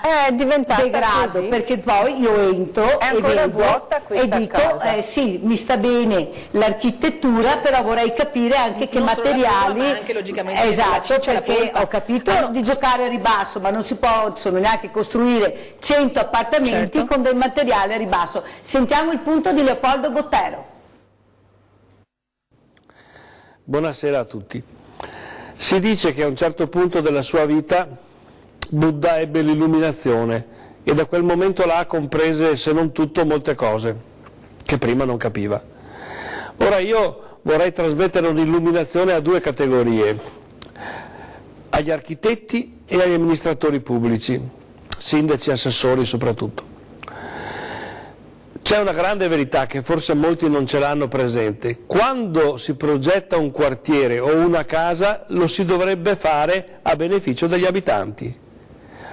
degrado, così. Perché poi io entro È e ancora vedo vuota e dico casa. Sì, mi sta bene l'architettura, però vorrei capire anche che Non solo la materiali, forma, ma anche logicamente la esatto, ciccia, la perché polpa. ho capito di giocare a ribasso, ma non si possono neanche costruire 100 appartamenti con del materiale a ribasso. Sentiamo il punto di Leopoldo Bottero. Buonasera a tutti. Si dice che a un certo punto della sua vita Buddha ebbe l'illuminazione e da quel momento là comprese, se non tutto, molte cose che prima non capiva. Ora io vorrei trasmettere un'illuminazione a due categorie, agli architetti e agli amministratori pubblici, sindaci, assessori soprattutto. C'è una grande verità che forse molti non ce l'hanno presente: quando si progetta un quartiere o una casa lo si dovrebbe fare a beneficio degli abitanti.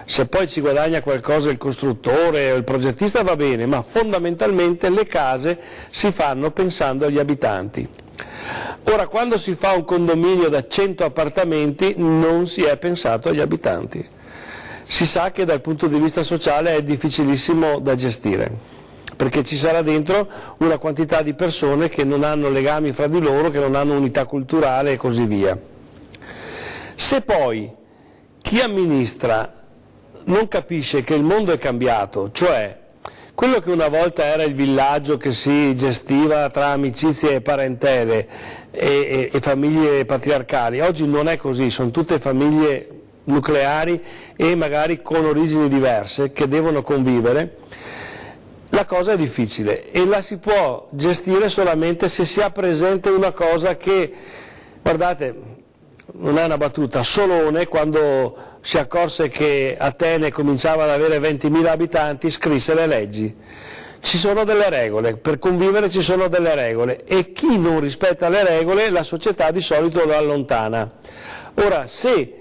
Se poi ci guadagna qualcosa il costruttore o il progettista va bene, ma fondamentalmente le case si fanno pensando agli abitanti. Ora, quando si fa un condominio da 100 appartamenti non si è pensato agli abitanti. Si sa che dal punto di vista sociale è difficilissimo da gestire, perché ci sarà dentro una quantità di persone che non hanno legami fra di loro, che non hanno unità culturale e così via. Se poi chi amministra non capisce che il mondo è cambiato, cioè quello che una volta era il villaggio che si gestiva tra amicizie e parentele e famiglie patriarcali, oggi non è così, sono tutte famiglie nucleari e magari con origini diverse che devono convivere. La cosa è difficile e la si può gestire solamente se si ha presente una cosa che, guardate, non è una battuta, Solone quando si accorse che Atene cominciava ad avere 20.000 abitanti scrisse le leggi. Ci sono delle regole, per convivere ci sono delle regole e chi non rispetta le regole la società di solito lo allontana. Ora, se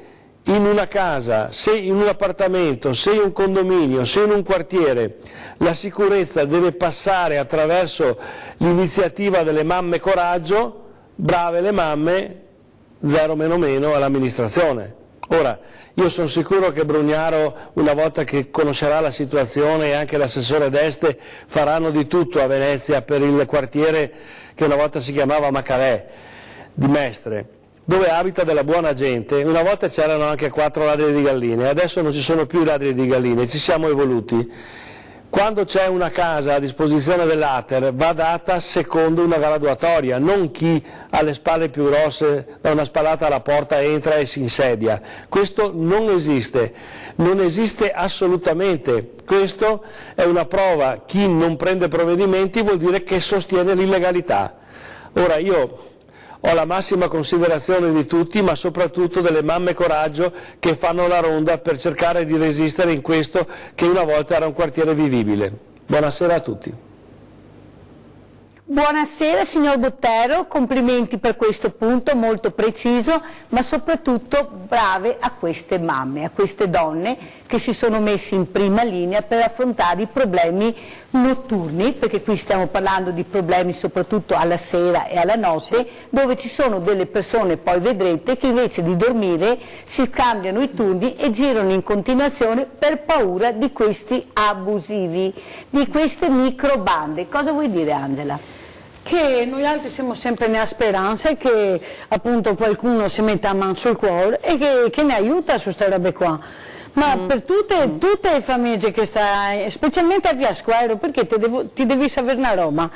in una casa, se in un appartamento, se in un condominio, se in un quartiere la sicurezza deve passare attraverso l'iniziativa delle mamme coraggio, brave le mamme, 0 meno meno all'amministrazione. Ora, io sono sicuro che Brugnaro, una volta che conoscerà la situazione, e anche l'assessore d'Este faranno di tutto a Venezia per il quartiere che una volta si chiamava Macalè, di Mestre, dove abita della buona gente. Una volta c'erano anche 4 ladri di galline, adesso non ci sono più ladri di galline, ci siamo evoluti. Quando c'è una casa a disposizione dell'Ater va data secondo una graduatoria, non chi ha le spalle più grosse da una spallata alla porta entra e si insedia. Questo non esiste assolutamente. Questo è una prova, chi non prende provvedimenti vuol dire che sostiene l'illegalità. Ora io ho la massima considerazione di tutti, ma soprattutto delle mamme coraggio che fanno la ronda per cercare di resistere in questo che una volta era un quartiere vivibile. Buonasera a tutti. Buonasera signor Bottero, complimenti per questo punto molto preciso, ma soprattutto brave a queste mamme, a queste donne che si sono messe in prima linea per affrontare i problemi notturni, perché qui stiamo parlando di problemi soprattutto alla sera e alla notte, dove ci sono delle persone, poi vedrete, che invece di dormire si cambiano i turni e girano in continuazione per paura di questi abusivi, di queste microbande. Cosa vuoi dire, Angela? Che noi altri siamo sempre nella speranza che appunto qualcuno si metta a mano sul cuore e che ne aiuta su queste robe qua. Ma per tutte le famiglie che stai, specialmente a Via Square, perché ti devi sapere una roba.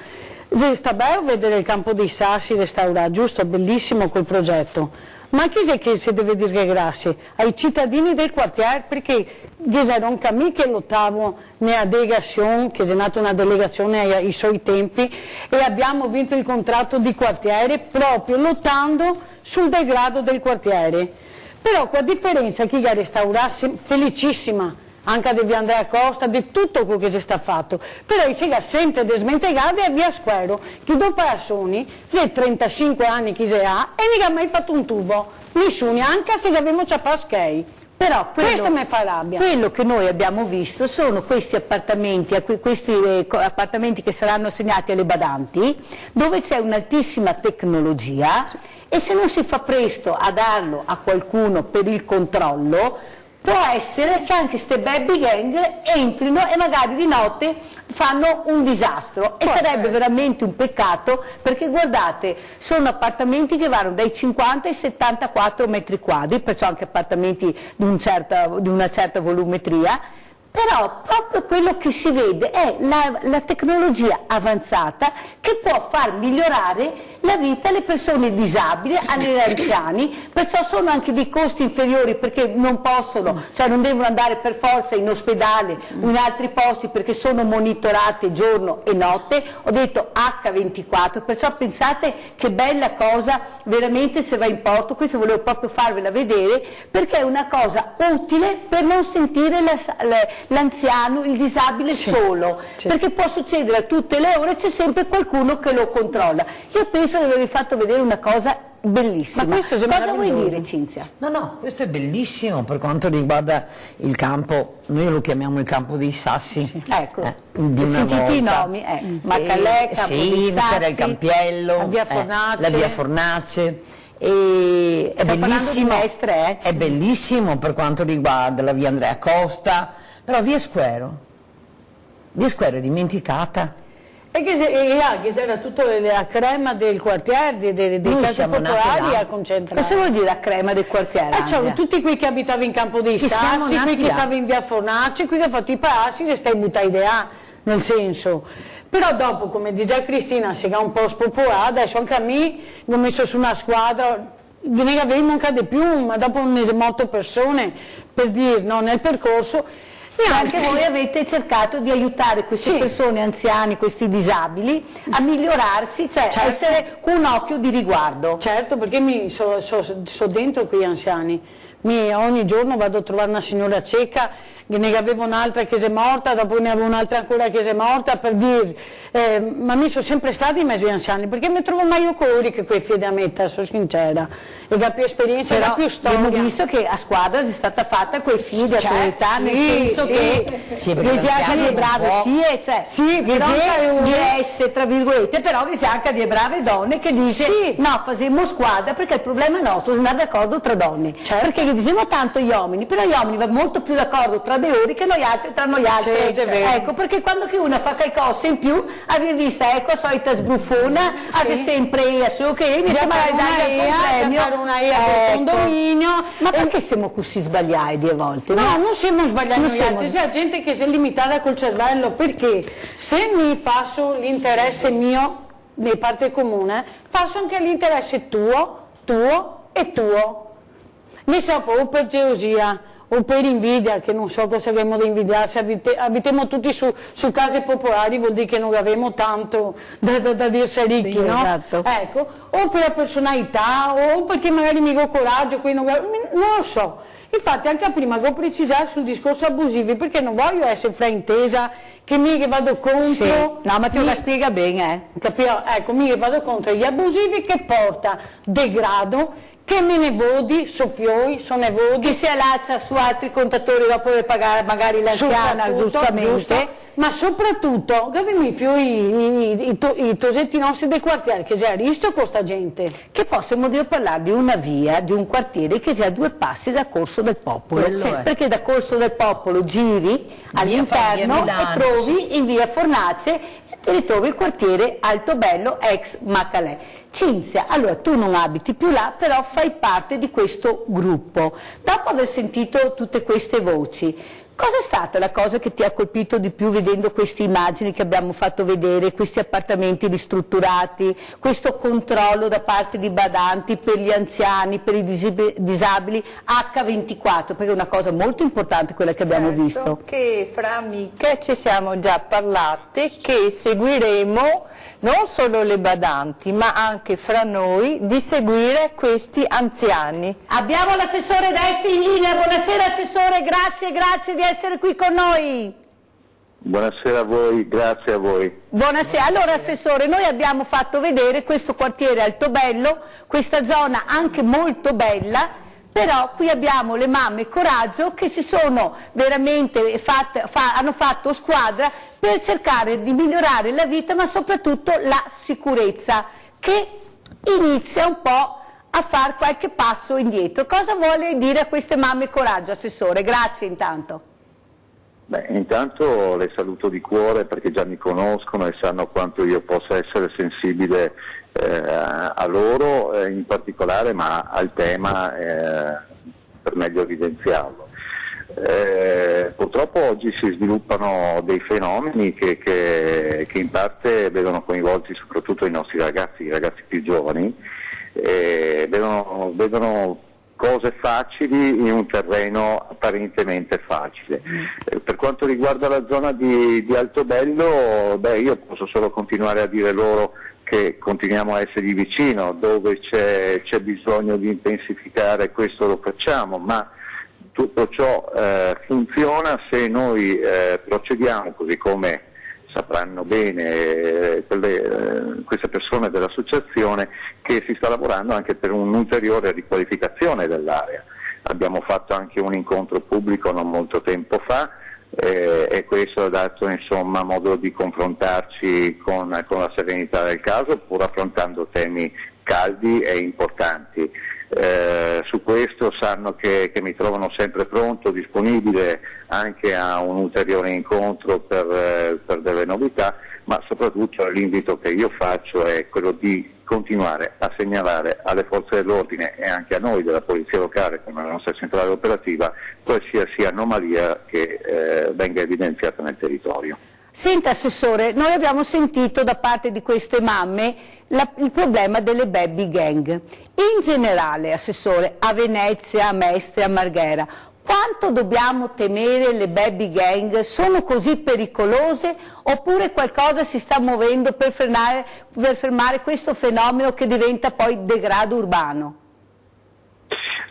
Sta bello vedere il campo dei Sassi restaurato, giusto, bellissimo quel progetto. Ma chi è che si deve dire grazie? Ai cittadini del quartiere, perché erano anche che lottavo nella delegazione, che è nata una delegazione ai suoi tempi, e abbiamo vinto il contratto di quartiere proprio lottando sul degrado del quartiere. Però qua differenza chi ha restaurato, felicissima, anche di Via Andrea Costa, di tutto quello che si sta fatto, però si è sempre smentegato a Via Square, che dopo persone, se 35 anni che si ha, e non ha mai fatto un tubo, nessuno, anche se abbiamo già paschei. Però questo mi fa rabbia. Quello che noi abbiamo visto sono questi appartamenti che saranno assegnati alle badanti, dove c'è un'altissima tecnologia e se non si fa presto a darlo a qualcuno per il controllo, può essere che anche queste baby gang entrino e magari di notte fanno un disastro e sarebbe veramente un peccato, perché guardate, sono appartamenti che vanno dai 50 ai 74 metri quadri, perciò anche appartamenti di una certa volumetria, Però proprio quello che si vede è la tecnologia avanzata che può far migliorare la vita alle persone disabili, agli anziani, perciò sono anche dei costi inferiori perché non possono, cioè non devono andare per forza in ospedale o in altri posti perché sono monitorate giorno e notte, ho detto H24, perciò pensate che bella cosa veramente se va in porto, questo volevo proprio farvela vedere perché è una cosa utile per non sentire l'anziano, il disabile solo, perché può succedere a tutte le ore, c'è sempre qualcuno che lo controlla. Io penso di avervi fatto vedere una cosa bellissima. Ma questo cosa vuoi dire, Cinzia? No, questo è bellissimo per quanto riguarda il campo, noi lo chiamiamo il campo dei Sassi. Ecco, di una sentite i volta. nomi, Maccalè, Campo dei Sassi, c'era il Campiello, la via Fornace. E è bellissimo, è bellissimo per quanto riguarda la via Andrea Costa, però via Squero è dimenticata. E che c'era tutta la crema del quartiere, dei case popolari a concentrare. Cosa vuol dire la crema del quartiere? Cioè, tutti quei che abitavano in Campo dei Sassi, qui che stavano in via Fornace, qui che hanno fatto i palazzi, che stai buttando idea, nel senso. Però dopo, come dice Cristina, si è un po' spopolata, adesso anche a me mi ho messo su una squadra, ne avevo anche di più, ma dopo ne sono molte persone, per dire, no, nel percorso. E anche voi avete cercato di aiutare queste persone anziane, questi disabili, a migliorarsi, cioè essere con un occhio di riguardo. Certo, perché so dentro quegli anziani. Ogni giorno vado a trovare una signora cieca, ne avevo un'altra che si è morta, dopo ne avevo un'altra ancora che si è morta, per dire, ma mi sono sempre stati in mezzo agli anziani, perché mi trovo meglio con loro che quei figli a metà, sono sincera, e da più esperienza, da più storia. Abbiamo visto che a squadra è stata fatta quei figli di attualità, nel senso che si ha delle brave figlie, cioè di essere, tra virgolette, però che si ha anche delle brave donne che dice no, facciamo squadra perché il problema è nostro, non è d'accordo tra donne, perché gli diciamo tanto gli uomini, però gli uomini vanno molto più d'accordo tra di loro che noi altri tra noi altri, ecco, perché quando che una fa qualcosa in più avete visto, ecco, solita sbruffona, avete sempre su che mi sembra dare una per condominio. Ma perché siamo così sbagliati di volte? No, non siamo sbagliati noi altri, c'è gente che si è limitata col cervello, perché se mi faccio l'interesse mio nei parte comune, faccio anche l'interesse tuo e tuo. Mi so o per gelosia o per invidia, che non so cosa avremo da invidiarsi, abitiamo tutti su case popolari, vuol dire che non abbiamo tanto da dirsi ricchi, no? Esatto. Ecco, o per la personalità, o perché magari mi do coraggio, non lo so. Infatti anche prima devo precisare sul discorso abusivi, perché non voglio essere fraintesa che mi vado contro. No, ma tu la spiega bene, Capito? Ecco, mi vado contro gli abusivi che porta degrado, che me ne vodi, soffioi, sono nevodi. Che si allaccia su altri contatori dopo per pagare magari l'anziana, giustamente. Ma soprattutto, abbiamo i tosetti nostri del quartiere, che già rischio con sta gente. Che possiamo dire parlare di una via, di un quartiere che già a 2 passi da Corso del Popolo. Perché da Corso del Popolo giri all'interno e trovi in via Fornace e ti ritrovi il quartiere Altobello ex Maccalè. Cinzia, allora tu non abiti più là, però fai parte di questo gruppo. Dopo aver sentito tutte queste voci, cosa è stata la cosa che ti ha colpito di più vedendo queste immagini che abbiamo fatto vedere, questi appartamenti ristrutturati, questo controllo da parte di badanti per gli anziani, per i disabili, H24, perché è una cosa molto importante quella che abbiamo visto. Che fra amiche ci siamo già parlate che seguiremo non solo le badanti ma anche fra noi di seguire questi anziani. Abbiamo l'assessore Desti in linea, buonasera assessore, grazie di essere qui con noi. Buonasera a voi, grazie a voi. Buonasera, allora assessore, noi abbiamo fatto vedere questo quartiere Altobello, questa zona anche molto bella, però qui abbiamo le mamme Coraggio che si sono veramente hanno fatto squadra per cercare di migliorare la vita ma soprattutto la sicurezza, che inizia un po' a fare qualche passo indietro. Cosa vuole dire a queste mamme Coraggio, assessore? Grazie intanto. Beh, intanto le saluto di cuore perché già mi conoscono e sanno quanto io possa essere sensibile a loro in particolare, ma al tema per meglio evidenziarlo. Purtroppo oggi si sviluppano dei fenomeni che in parte vedono coinvolti soprattutto i nostri ragazzi, i ragazzi più giovani, vedono cose facili in un terreno apparentemente facile. Per quanto riguarda la zona di Altobello, io posso solo continuare a dire loro che continuiamo a essergli vicino, dove c'è bisogno di intensificare questo lo facciamo, ma tutto ciò funziona se noi procediamo, così come sapranno bene queste persone dell'associazione, che si sta lavorando anche per un'ulteriore riqualificazione dell'area. Abbiamo fatto anche un incontro pubblico non molto tempo fa e questo ha dato insomma modo di confrontarci con la serenità del caso, pur affrontando temi caldi e importanti. Su questo sanno che mi trovano sempre pronto, disponibile anche a un ulteriore incontro per delle novità, ma soprattutto l'invito che io faccio è quello di continuare a segnalare alle forze dell'ordine e anche a noi della Polizia Locale, come la nostra centrale operativa, qualsiasi anomalia che venga evidenziata nel territorio. Senta Assessore, noi abbiamo sentito da parte di queste mamme il problema delle baby gang. In generale, Assessore, a Venezia, a Mestre, a Marghera, quanto dobbiamo temere le baby gang? Sono così pericolose oppure qualcosa si sta muovendo per fermare questo fenomeno che diventa poi degrado urbano?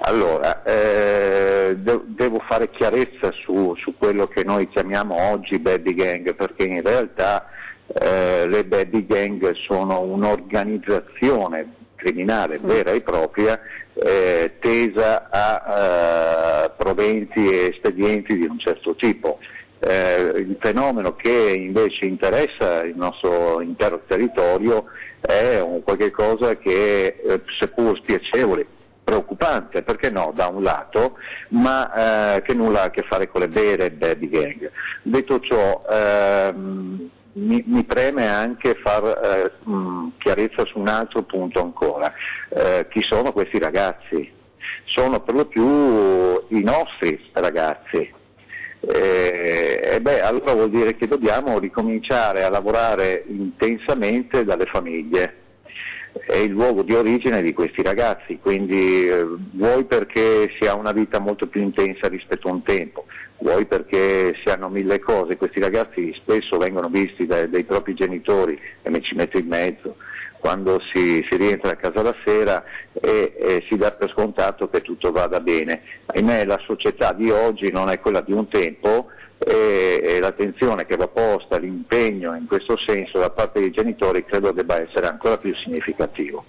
Allora, devo fare chiarezza su quello che noi chiamiamo oggi baby gang, perché in realtà le baby gang sono un'organizzazione criminale vera e propria tesa a proventi e espedienti di un certo tipo. Il fenomeno che invece interessa il nostro intero territorio è qualche cosa che seppur spiacevole, preoccupante, perché no, da un lato, ma che nulla ha a che fare con le vere baby gang. Detto ciò, mi preme anche far chiarezza su un altro punto ancora. Chi sono questi ragazzi? Sono per lo più i nostri ragazzi. Allora vuol dire che dobbiamo ricominciare a lavorare intensamente dalle famiglie. È il luogo di origine di questi ragazzi, quindi vuoi perché si ha una vita molto più intensa rispetto a un tempo, vuoi perché si hanno mille cose. Questi ragazzi spesso vengono visti dai propri genitori, e mi ci metto in mezzo, quando si rientra a casa la sera e si dà per scontato che tutto vada bene. Ahimè, la società di oggi non è quella di un tempo, e l'attenzione che va posta, l'impegno in questo senso da parte dei genitori credo debba essere ancora più significativo.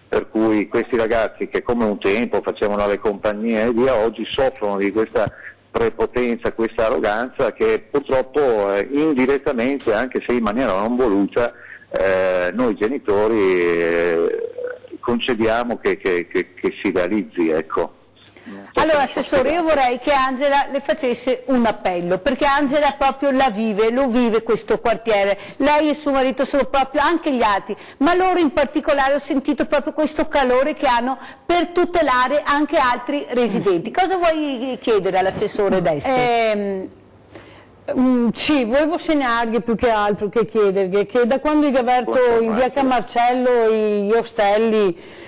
Per cui questi ragazzi che come un tempo facevano le compagnie e via, oggi soffrono di questa prepotenza, questa arroganza che purtroppo indirettamente, anche se in maniera non voluta, noi genitori concediamo che si realizzi, ecco. Allora Assessore, io vorrei che Angela le facesse un appello, perché Angela proprio lo vive questo quartiere, lei e suo marito sono proprio, anche gli altri, ma loro in particolare ho sentito proprio questo calore che hanno per tutelare anche altri residenti. Cosa vuoi chiedere all'Assessore Destri? Sì, volevo segnargli più che altro che chiedergli che da quando è aperto in via Camarcello gli ostelli,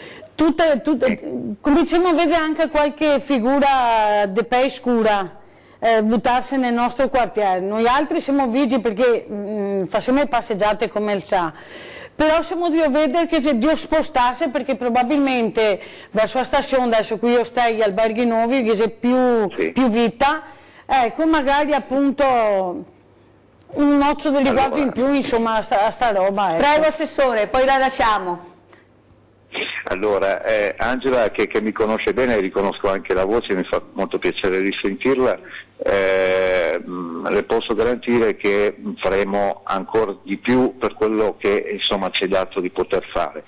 cominciamo a vedere anche qualche figura di pe scura buttarsi nel nostro quartiere. Noi altri siamo vigili perché facciamo passeggiate come il sa, però siamo di vedere che se Dio spostasse, perché probabilmente verso la stazione, adesso qui ostelli, alberghi nuovi, che c'è più vita, ecco, magari appunto un occhio di riguardo in più insomma a sta roba. Ecco. Prego Assessore, poi la lasciamo. Allora, Angela che mi conosce bene, riconosco anche la voce, mi fa molto piacere risentirla, le posso garantire che faremo ancora di più per quello che insomma ci è dato di poter fare.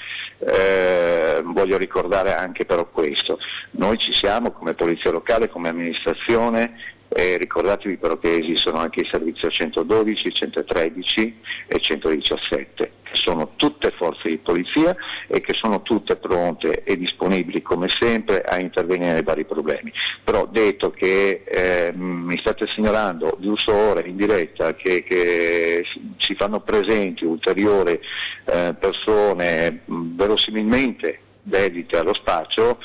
Voglio ricordare anche però questo, noi ci siamo come Polizia Locale, come amministrazione, ricordatevi però che esistono anche i servizi 112, 113 e 117, che sono tutte forze forze di polizia e che sono tutte pronte e disponibili come sempre a intervenire nei vari problemi. Però detto che mi state segnalando giusto ora in diretta che si fanno presenti ulteriori persone verosimilmente dedite allo spaccio,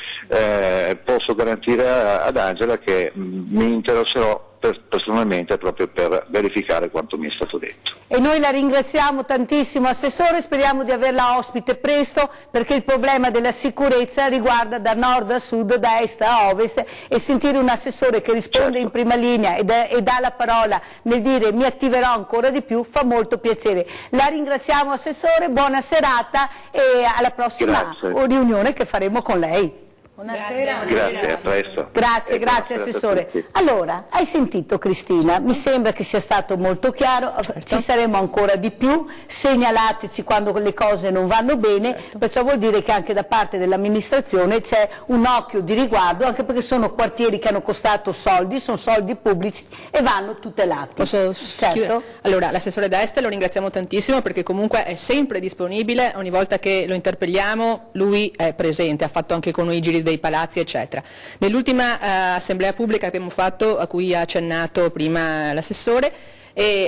posso garantire ad Angela che mi interesserò personalmente proprio per verificare quanto mi è stato detto. E noi la ringraziamo tantissimo, Assessore, speriamo di averla ospite presto, perché il problema della sicurezza riguarda da nord a sud, da est a ovest, e sentire un Assessore che risponde in prima linea e dà la parola nel dire mi attiverò ancora di più fa molto piacere. La ringraziamo, Assessore, buona serata e alla prossima riunione che faremo con lei. Buonasera. Grazie, a presto. Grazie Assessore. Allora, hai sentito Cristina? Mi sembra che sia stato molto chiaro, ci saremo ancora di più, segnalateci quando le cose non vanno bene, perciò vuol dire che anche da parte dell'amministrazione c'è un occhio di riguardo, anche perché sono quartieri che hanno costato soldi, sono soldi pubblici e vanno tutelati. Posso chiudere? Allora, l'assessore D'Este lo ringraziamo tantissimo perché comunque è sempre disponibile, ogni volta che lo interpelliamo lui è presente, ha fatto anche con noi i giri dei palazzi eccetera. Nell'ultima assemblea pubblica che abbiamo fatto, a cui ha accennato prima l'assessore,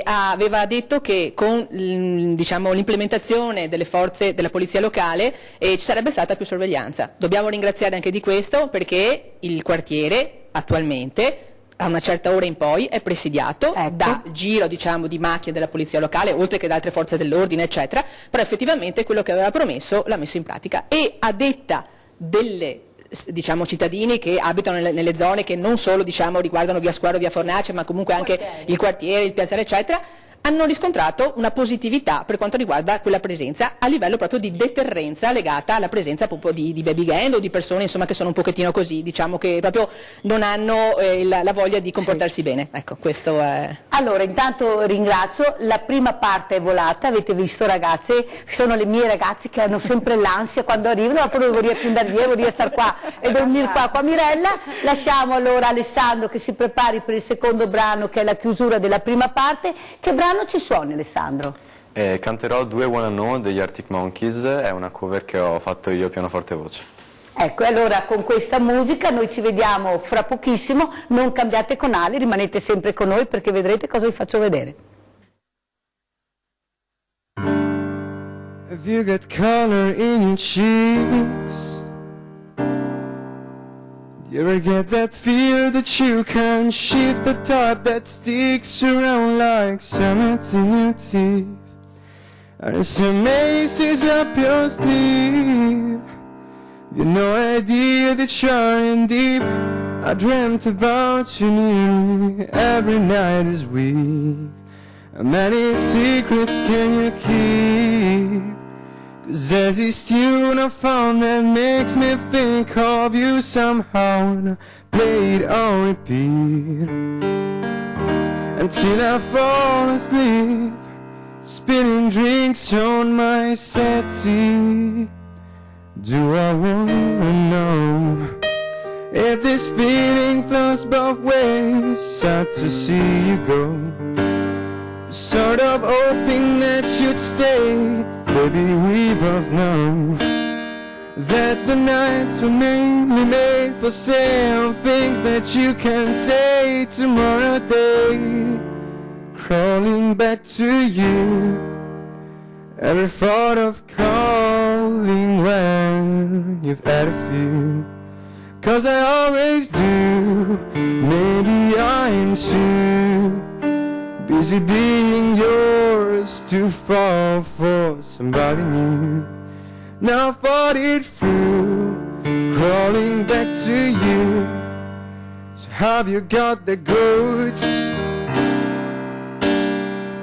aveva detto che con l'implementazione delle forze della polizia locale ci sarebbe stata più sorveglianza. Dobbiamo ringraziare anche di questo perché il quartiere attualmente a una certa ora in poi è presidiato da giro di macchine della polizia locale, oltre che da altre forze dell'ordine eccetera, però effettivamente quello che aveva promesso l'ha messo in pratica e a detta delle cittadini che abitano nelle zone che non solo riguardano via Squaro, via Fornace, ma comunque anche il quartiere, il piazzale eccetera, hanno riscontrato una positività per quanto riguarda quella presenza a livello proprio di deterrenza legata alla presenza proprio di baby gang o di persone insomma che sono un pochettino così, che proprio non hanno la voglia di comportarsi bene. Ecco, questo è... Allora, intanto ringrazio, la prima parte è volata, avete visto ragazze, sono le mie ragazze che hanno sempre l'ansia quando arrivano, ma poi vorrei più andare via, vorrei stare qua e dormire qua a Mirella. Lasciamo allora Alessandro che si prepari per il secondo brano che è la chiusura della prima parte. Che brano ci suoni, Alessandro? Canterò Due Wanna Know degli Arctic Monkeys, è una cover che ho fatto io pianoforte e voce. Ecco, e allora con questa musica noi ci vediamo fra pochissimo, non cambiate canale, rimanete sempre con noi perché vedrete cosa vi faccio vedere. Have you got color in your cheeks? Do you ever get that fear that you can shift the top that sticks around like cement in your teeth? And some maces up your sleeve. You no idea that you're in deep. I dreamt about you nearly every night this week. How many secrets can you keep? 'Cause there's this tune I found that makes me think of you somehow, and I play it on repeat until I fall asleep, spilling drinks on my settee. Do I wanna know if this feeling flows both ways? Sad to see you go, sort of hoping that you'd stay. Baby, we both know that the nights were mainly made for saying things that you can say tomorrow day. Crawling back to you, every thought of calling when you've had a few. 'Cause I always do, maybe I'm too busy being yours to fall for somebody new. Now I thought it through, crawling back to you. So have you got the goods?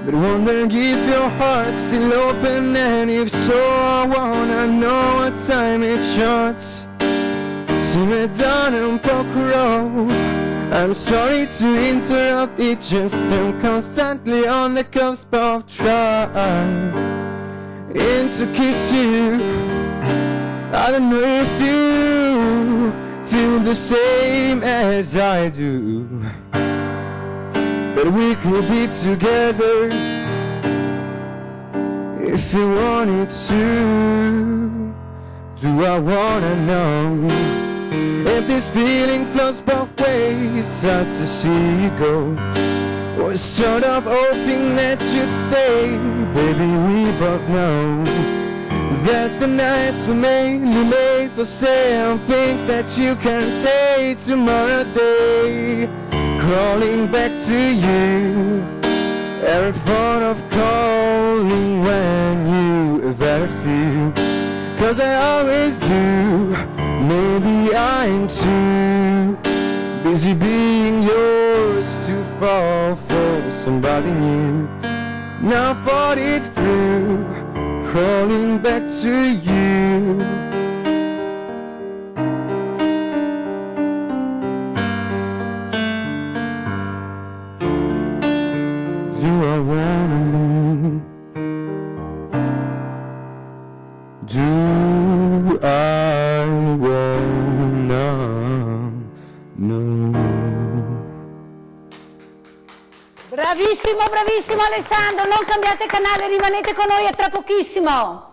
But wondering if your heart's still open, and if so, I wanna know what time it shuts. Simmer down un poco road. I'm sorry to interrupt, it just I'm constantly on the cusp of trying to kiss you. I don't know if you feel the same as I do, but we could be together if you wanted to. Do I wanna know if this feeling flows both ways, sad to see you go, or sort of hoping that you'd stay? Baby, we both know that the nights were mainly made for saying things that you can't say tomorrow day. Crawling back to you, every thought of calling when you have had a few, 'cause I always do. Maybe I'm too busy being yours to fall for somebody new. Now I thought it through, crawling back to you. Do I wanna know? Do I wanna know? Bravissimo, bravissimo Alessandro, non cambiate canale, rimanete con noi, a tra pochissimo.